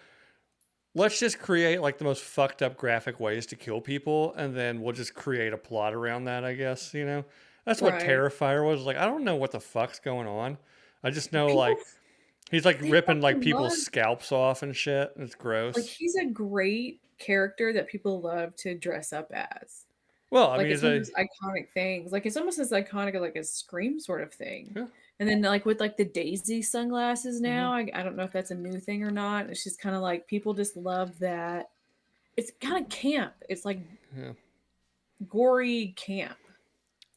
let's just create like the most fucked up graphic ways to kill people, and then we'll just create a plot around that. I guess you know that's what Right. Terrifier was. Like, I don't know what the fuck's going on. I just know People like he's like they ripping like fucking people's love scalps off and shit. It's like gross. he's a great character that people love to dress up as. Well, I Like mean, it's it's one of a those iconic things. Like it's almost as iconic as like a Scream sort of thing. yeah. And then like with like the Daisy sunglasses Hmm. now, I don't know if that's a new thing or not. It's just kind of like people just love that. It's kind of camp. It's like Yeah, gory camp.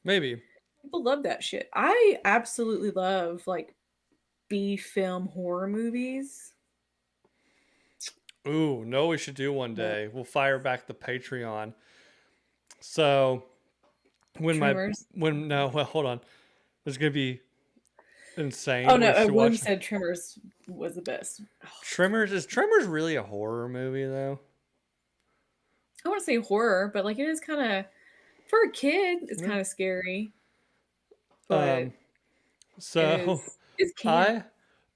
maybe. People love that shit. I absolutely love like B film horror movies. Ooh, no, we should do one Like day. We'll fire back the Patreon. So when my Tremors. when no, well, hold on. It's gonna be Oh insane. no, We should William watch said Tremors was the best. Oh, Tremors. Is Tremors really a horror movie though? I want to say horror, but like it is kind of for a kid. It's Yeah. kind of scary, but Um. it So is camp.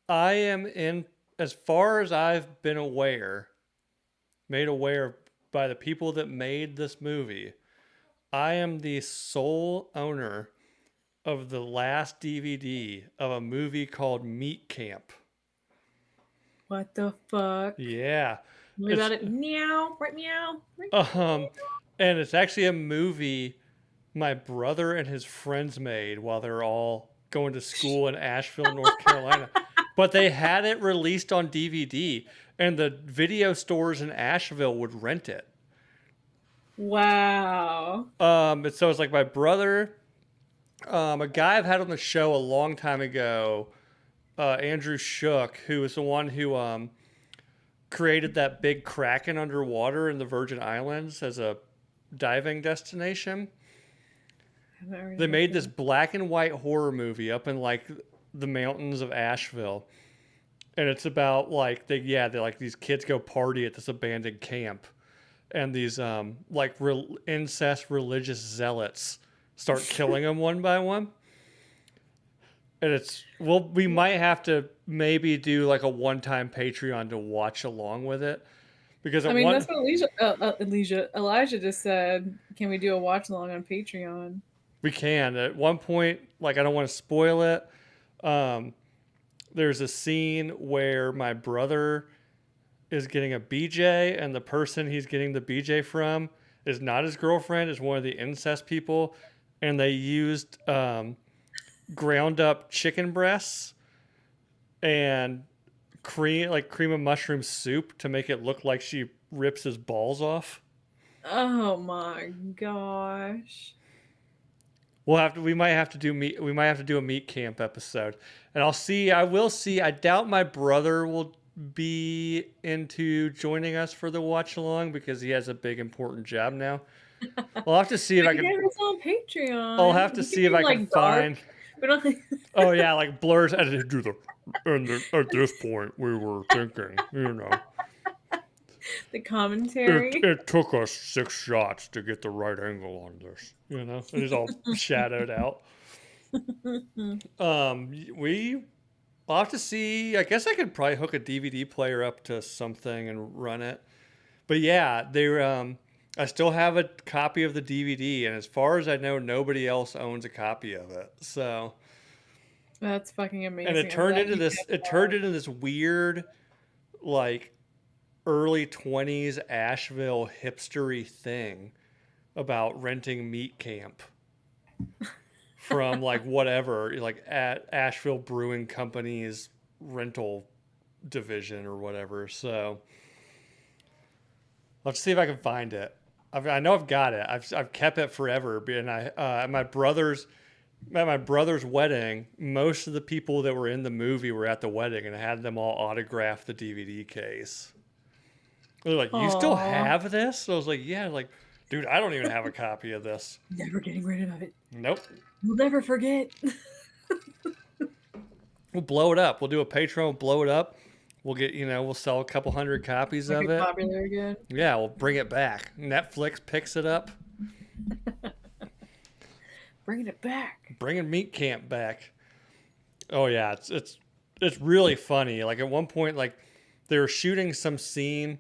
I I am in as far as I've been aware, made aware by the people that made this movie. I am the sole owner of the last DVD of a movie called Meat Camp. What the fuck? Yeah. Tell me It's about it. Meow, right? Meow, right? um and it's actually a movie my brother and his friends made while they're all going to school in Asheville, North Carolina. But they had it released on DVD and the video stores in Asheville would rent it. Wow. And so it's like my brother, a guy I've had on the show a long time ago, Andrew Shook, who was the one who created that big kraken underwater in the Virgin Islands as a diving destination. I haven't heard They of made this him. black and white horror movie up in like the mountains of Asheville. And it's about like they like these kids go party at this abandoned camp and these incest religious zealots start killing them one by one. And we might have to maybe do like a one-time Patreon to watch along with it because I at mean, that's one what Elijah just said. Can we do a watch along on Patreon? we can at one point, like I don't want to spoil it. Um, there's a scene where my brother is getting a BJ, and the person he's getting the BJ from is not his girlfriend, is one of the incest people, and they used ground up chicken breasts and cream of mushroom soup to make it look like she rips his balls off. Oh my gosh. We might have to do a meat camp episode. And I will see. I doubt my brother will be into joining us for the watch along because he has a big important job now. I'll have to see if We I can can. get us on Patreon. I'll have to We see can if do, I can like, dark. find. We don't Oh yeah, like blurs. And at this point, we were thinking, the commentary. it took us 6 shots to get the right angle on this, and it's all shadowed out. I'll have to see. I guess I could probably hook a DVD player up to something and run it. But yeah, I still have a copy of the DVD, and as far as I know, nobody else owns a copy of it. So. That's fucking amazing. And it turned into this. It turned into this weird, like, early 20s Asheville hipstery thing about renting meat camp from like whatever, like at Asheville Brewing Company's rental division or whatever. So let's see if I can find it. I know I've got it. I've kept it forever. And at my brother's wedding, most of the people that were in the movie were at the wedding, and I had them all autograph the DVD case. They're like, "You still have this?" So I was like, "Yeah." Like, dude, I don't even have a copy of this. Never getting rid of it. Nope. You'll never forget. We'll blow it up. We'll do a Patreon, blow it up. We'll get, we'll sell a couple hundred copies of it. Popular again. Yeah, we'll bring it back. Netflix picks it up. Bringing it back. Bringing Meat Camp back. Oh yeah, it's really funny. Like at one point, like they were shooting some scene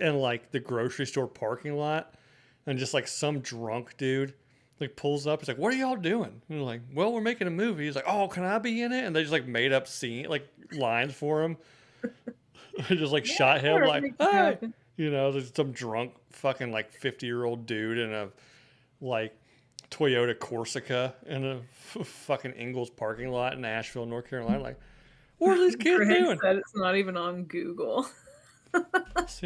in like the grocery store parking lot, and just like some drunk dude like pulls up. He's like, "What are y'all doing?" And they're like, "Well, we're making a movie." He's like, "Oh, can I be in it?" And they just like made up lines for him. They just like shot him like, "Hey," there's some drunk fucking like 50-year-old dude in a like Toyota Corsica in a fucking Ingles parking lot in Asheville, North Carolina. Like, what are these kids doing? Said it's not even on Google. It's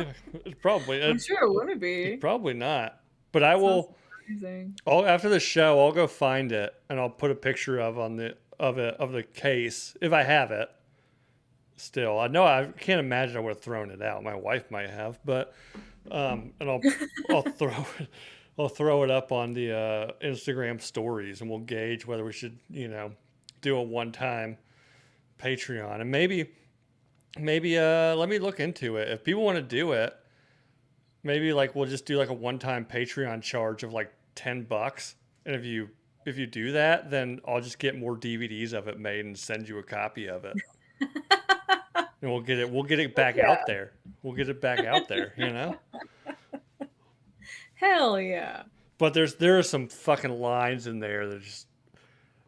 probably. I'm sure it wouldn't be. It's probably not. But I will. After the show, I'll go find it and I'll put a picture of the case if I have it. Still, I know I can't imagine I would have thrown it out. My wife might have, but and I'll throw it up on the Instagram stories, and we'll gauge whether we should do a one-time Patreon, and maybe let me look into it. If people want to do it, maybe like we'll just do like a one-time Patreon charge of like $10, and if you do that, then I'll just get more DVDs of it made and send you a copy of it. And we'll get it back out there. We'll get it back out there, Hell yeah. But there are some fucking lines in there that just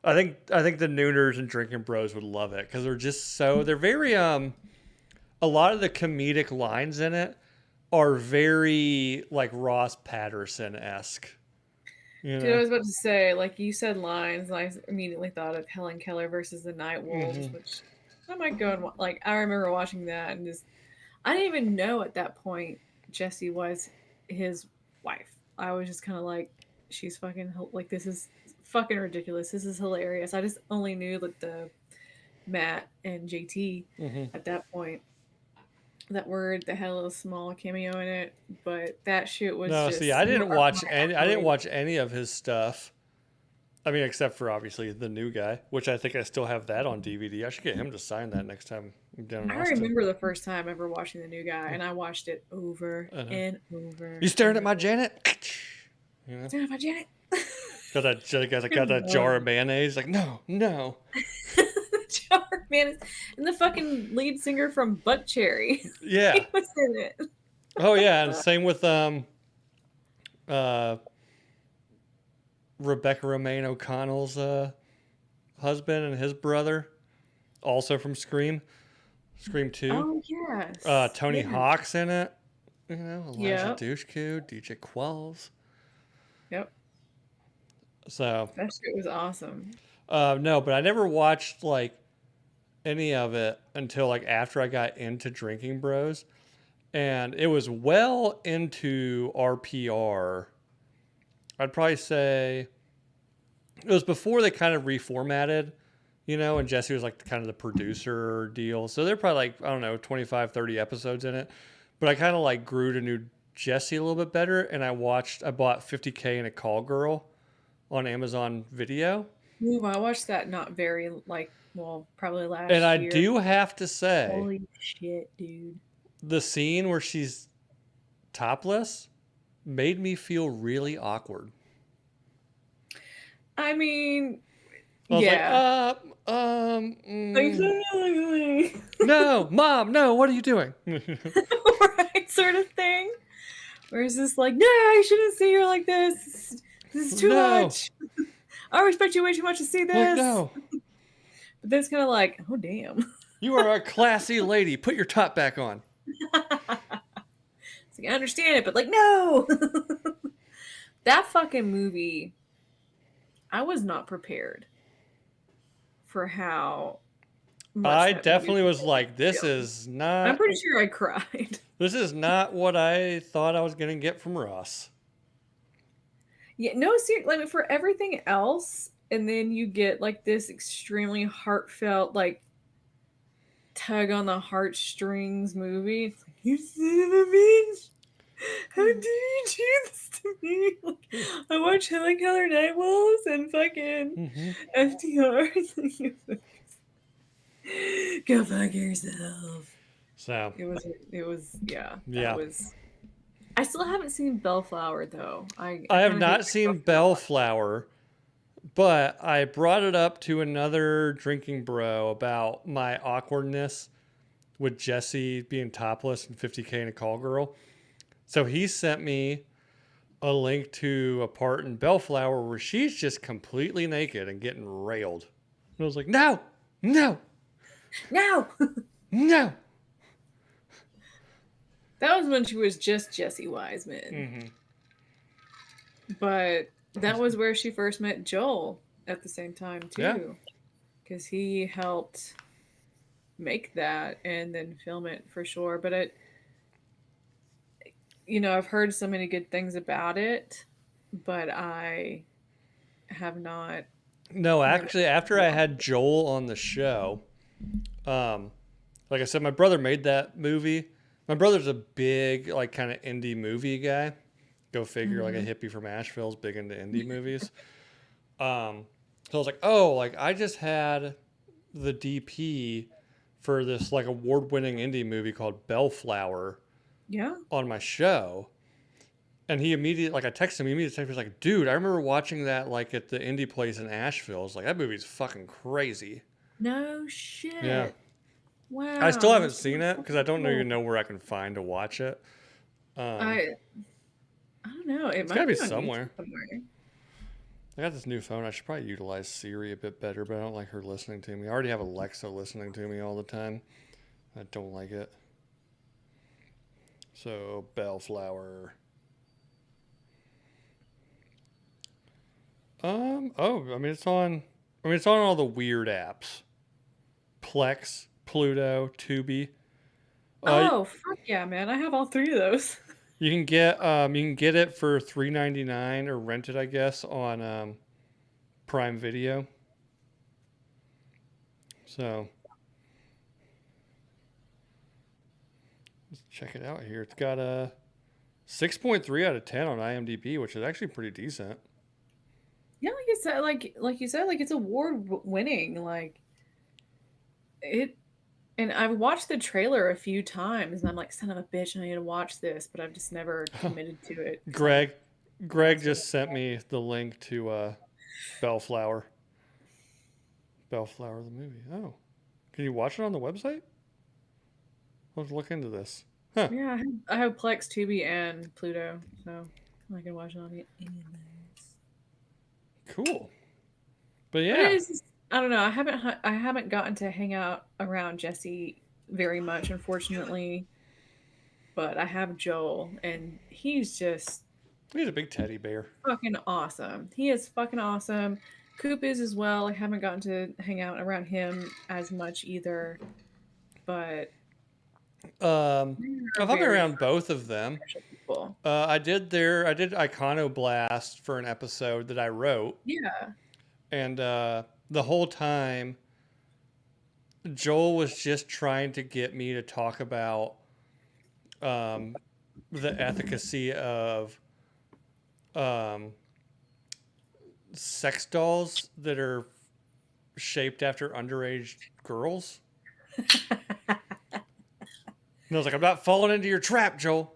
I think the Nooners and Drinking Bros would love it because they're very a lot of the comedic lines in it are very like Ross Patterson-esque. Dude, I was about to say, like you said lines, and I immediately thought of Helen Keller versus the Night Wolves, which I might go and like. I remember watching that and I didn't even know at that point Jessie was his wife. I was just kind of like, she's fucking like, this is fucking ridiculous. This is hilarious. I just only knew like the Matt and JT at that point that were the hella small cameo in it, but that shit was no. Just see, I didn't watch any of his stuff. I mean, except for obviously the new guy, which I think I still have that on DVD. I should get him to sign that next time I'm down in Austin. I remember the first time ever watching the new guy, and I watched it over and over. You staring at my Janet? Staring at my Janet? got that jar of mayonnaise. Like, no. Jar of mayonnaise. And the fucking lead singer from Butt Cherry. Yeah. He was in it. Oh, yeah. And same with Rebecca Romaine O'Connell's husband and his brother, also from Scream. Scream 2. Oh yes. Tony Yeah. Hawk's in it. You know, Elijah Yep. Dushku, DJ Quells. Yep. So, That shit was awesome. no, but I never watched like any of it until like after I got into Drinking Bros. And it was well into RPR. I'd probably say it was before they kind of reformatted, you know, and Jesse was like kind of the producer deal. So they're probably like, I don't know, 25, 30 episodes in it. But I kind of like grew to know Jesse a little bit better. And I bought 50K in a Call Girl on Amazon Video. Ooh, I watched that not very well, probably And last I year. do have to say, Holy shit, dude. the scene where she's topless made me feel really awkward. I mean, I was like, yeah. Like, no, mom, no, what are you doing? right, sort of thing. Where it's just like, no, I shouldn't see her like this. This is too No. much. I respect you way too much to see this. Like, no. But then it's kind of like, oh, damn. You are a classy lady. Put your top back on. It's like, I understand it, but like, no. That fucking movie, I was not prepared for how much I that definitely movie was like, this feel. is I'm not. pretty sure I cried. This is not what I thought I was going to get from Ross. Yeah, no, seriously, like for everything else, and then you get like this extremely heartfelt, like tug on the heartstrings movie. It's like, you son of a bitch! How dare you do this to me? Like, I watch Helen Keller Night Wolves and fucking FDR. Go fuck yourself. So, Yeah, that yeah. was. I still haven't seen Bellflower though. I have kinda hate not seen myself for not watching Bellflower, but I brought it up to another drinking bro about my awkwardness with Jesse being topless and 50K in a Call Girl. So he sent me a link to a part in Bellflower where she's just completely naked and getting railed. And I was like, no, no, it. No! no. That was when she was just Jessie Wiseman. But that was where she first met Joel at the same time Yeah. too. Because he helped make that and then film it for sure. But I've heard so many good things about it, but I have not No, never actually, after I had Joel on the show, like I said, my brother made that movie. My brother's a big, like, kind of indie movie guy. Go figure, like a hippie from Asheville's big into indie movies. So I was like, oh, like I just had the DP for this like award-winning indie movie called Bellflower Yeah. on my show. And he immediately, like, I texted him, he immediately was like, dude, I remember watching that, like, at the indie place in Asheville. I was like, that movie's fucking crazy. No shit. Yeah. Wow. I still haven't seen it because I don't even know where I can find to watch it. I don't know. It might gotta be be on somewhere. YouTube somewhere. I got this new phone. I should probably utilize Siri a bit better, but I don't like her listening to me. I already have Alexa listening to me all the time. I don't like it. So, Bellflower. It's on. It's on all the weird apps. Plex, Pluto, Tubi. Oh fuck yeah, man! I have all three of those. You can get it for $3.99 or rent it, I guess, on Prime Video. So let's check it out here. It's got a 6.3 out of 10 on IMDb, which is actually pretty decent. Yeah, like I said, like you said, like it's award winning. Like it, and I've watched the trailer a few times, and I'm like, son of a bitch, I need to watch this, but I've just never committed to it. Greg just sent me the link to Bellflower. Bellflower the movie. Oh, can you watch it on the website? Let's look into this. Huh. Yeah, I have Plex, Tubi, and Pluto, so I can watch it on any of those. Cool. But yeah, But I don't know. I haven't gotten to hang out around Jesse very much, unfortunately. But I have Joel, and he's just He's a big teddy bear. fucking awesome. He is fucking awesome. Coop is as well. I haven't gotten to hang out around him as much either, but they're I've been very around both of them. special people. I did Iconoblast for an episode that I wrote, Yeah. and the whole time Joel was just trying to get me to talk about um, the efficacy of um, sex dolls that are shaped after underage girls. And I was like, I'm not falling into your trap, Joel.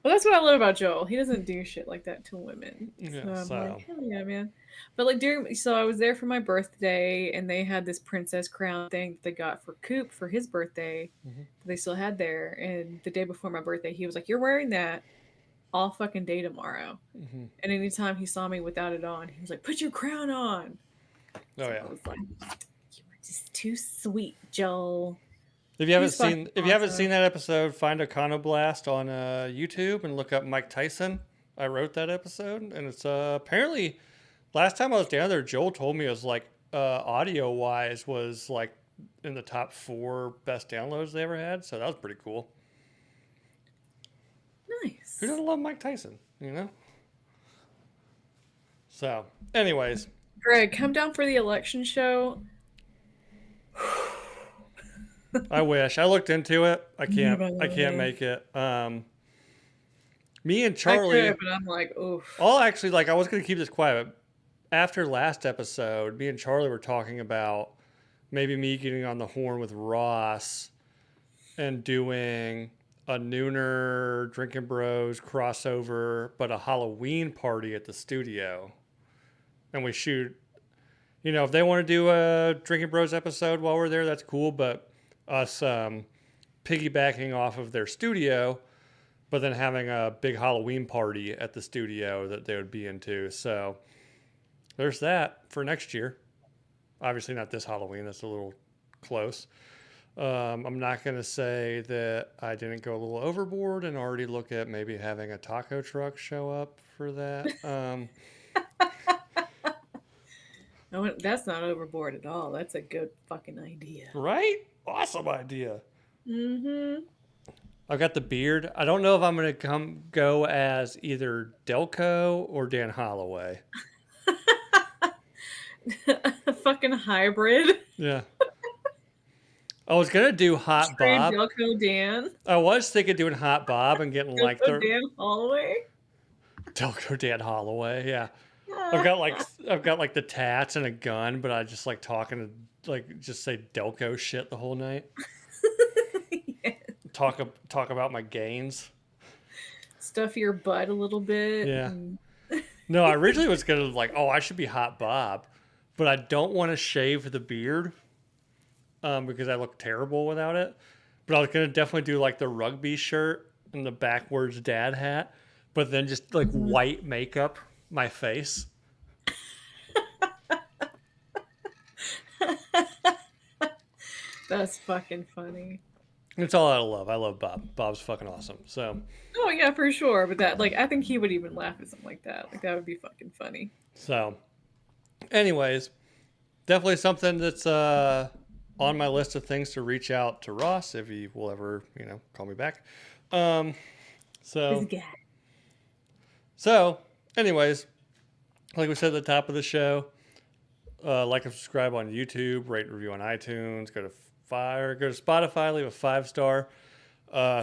Well, that's what I love about Joel. He doesn't do shit like that to women. Yeah, So I'm so like, hell yeah, man. But like so I was there for my birthday, and they had this princess crown thing that they got for Coop for his birthday. Mhm. That they still had there, and the day before my birthday, he was like, "You're wearing that all fucking day tomorrow." Mhm. And anytime he saw me without it on, he was like, "Put your crown on." Oh So yeah. I was like, "You are just too sweet, Joel." If you haven't He's fucking seen awesome. that episode, find Iconoblast on YouTube and look up Mike Tyson. I wrote that episode, and it's apparently last time I was down there, Joel told me it was like audio wise was like in the top 4 best downloads they ever had. So that was pretty cool. Who Nice. doesn't love Mike Tyson? You know. So, anyways, Greg, come down for the election show. I wish I looked into it. I Yeah, can't. I can't make it. Me and I Charlie. could, but I'm like, oof. I'll actually like. I was gonna keep this quiet. But after last episode, me and Charlie were talking about maybe me getting on the horn with Ross and doing a Nooner Drinking Bros crossover, but a Halloween party at the studio. And we shoot, if they want to do a Drinking Bros episode while we're there, that's cool. But us piggybacking off of their studio, but then having a big Halloween party at the studio that they would be into. So there's that for next year. Obviously, not this Halloween. That's a little close. I'm not going to say that I didn't go a little overboard and already look at maybe having a taco truck show up for that. No, that's not overboard at all. That's a good fucking idea. Right? Awesome idea. Mm-hmm. I've got the beard. I don't know if I'm going to go as either Delco or Dan Holloway. A fucking hybrid. Yeah. I was going to do Hot Trade Bob. Delco Dan. I was thinking doing Hot Bob and getting like Delco the Dan Holloway. Delco Dan Holloway. Yeah. I've got like the tats and a gun, but I just like talking to like just say Delco shit the whole night. Yeah. Talk about my gains. Stuff your butt a little bit. Yeah. And... No, I originally was gonna like, oh, I should be Hot Bob, but I don't want to shave the beard because I look terrible without it. But I was gonna definitely do like the rugby shirt and the backwards dad hat, but then just like white makeup my face. That's fucking funny. It's all out of love. I love Bob. Bob's fucking awesome. So. Oh yeah, for sure. But that, like, I think he would even laugh at something like that. Like, that would be fucking funny. So, anyways, definitely something that's on my list of things to reach out to Ross if he will ever, call me back. So, anyways, like we said at the top of the show, like and subscribe on YouTube, rate and review on iTunes, go to Spotify, leave a 5-star.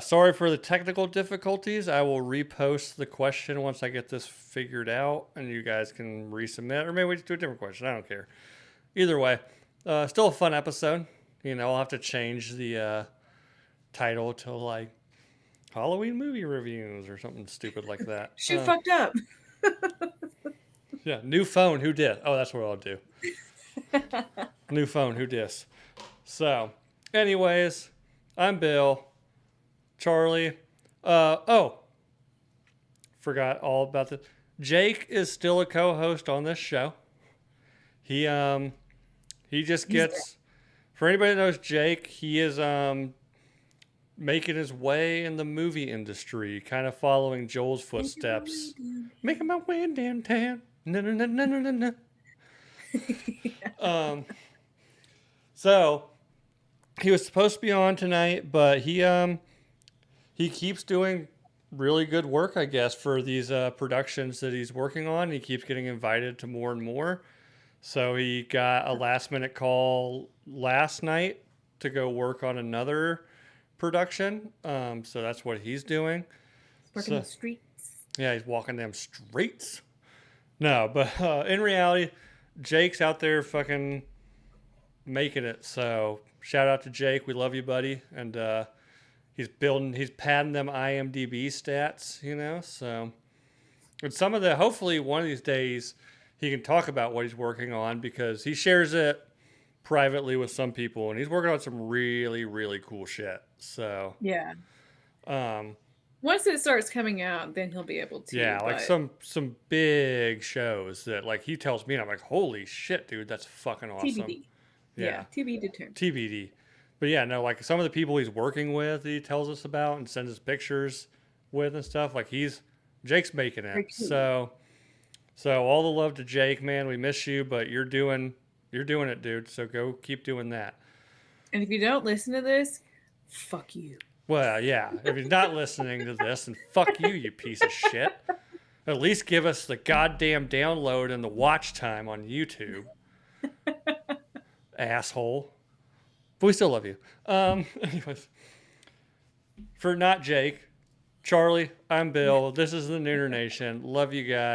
Sorry for the technical difficulties. I will repost the question once I get this figured out, and you guys can resubmit, or maybe we just do a different question. I don't care. Either way, still a fun episode. I'll have to change the title to like Halloween movie reviews or something stupid like that. She fucked up. Yeah, new phone, who did? Oh, that's what I'll do. New phone, who dis? So, anyways, I'm Bill. Charlie. Forgot all about this. Jake is still a co-host on this show. He just gets For anybody that knows Jake, he is making his way in the movie industry, kind of following Joel's footsteps. Making my way downtown. No, no, no, no, no, no, no. So he was supposed to be on tonight, but he keeps doing really good work, I guess, for these productions that he's working on. He keeps getting invited to more and more. So he got a last minute call last night to go work on another production. So that's what he's doing. Working the streets. Yeah, he's walking them streets. No, but in reality, Jake's out there fucking making it. So shout out to Jake. We love you, buddy. And he's padding them IMDb stats, you know. So, and some of the, hopefully one of these days he can talk about what he's working on because he shares it privately with some people, and he's working on some really, really cool shit. So yeah. Um, Once it starts coming out, then he'll be able to. yeah, like some big shows that like he tells me, and I'm like, holy shit, dude, that's fucking awesome. TBD. Yeah, to be determined. TBD. But yeah, no, like some of the people he's working with, he tells us about and sends us pictures with and stuff. Like Jake's making it. So all the love to Jake, man. We miss you, but you're doing it, dude. So go keep doing that. And if you don't listen to this, fuck you. Well, yeah. If he's not listening to this, then fuck you, you piece of shit. At least give us the goddamn download and the watch time on YouTube. Asshole. But we still love you. Anyways. For not Jake, Charlie, I'm Bill. This is the Nooner Nation. Love you guys.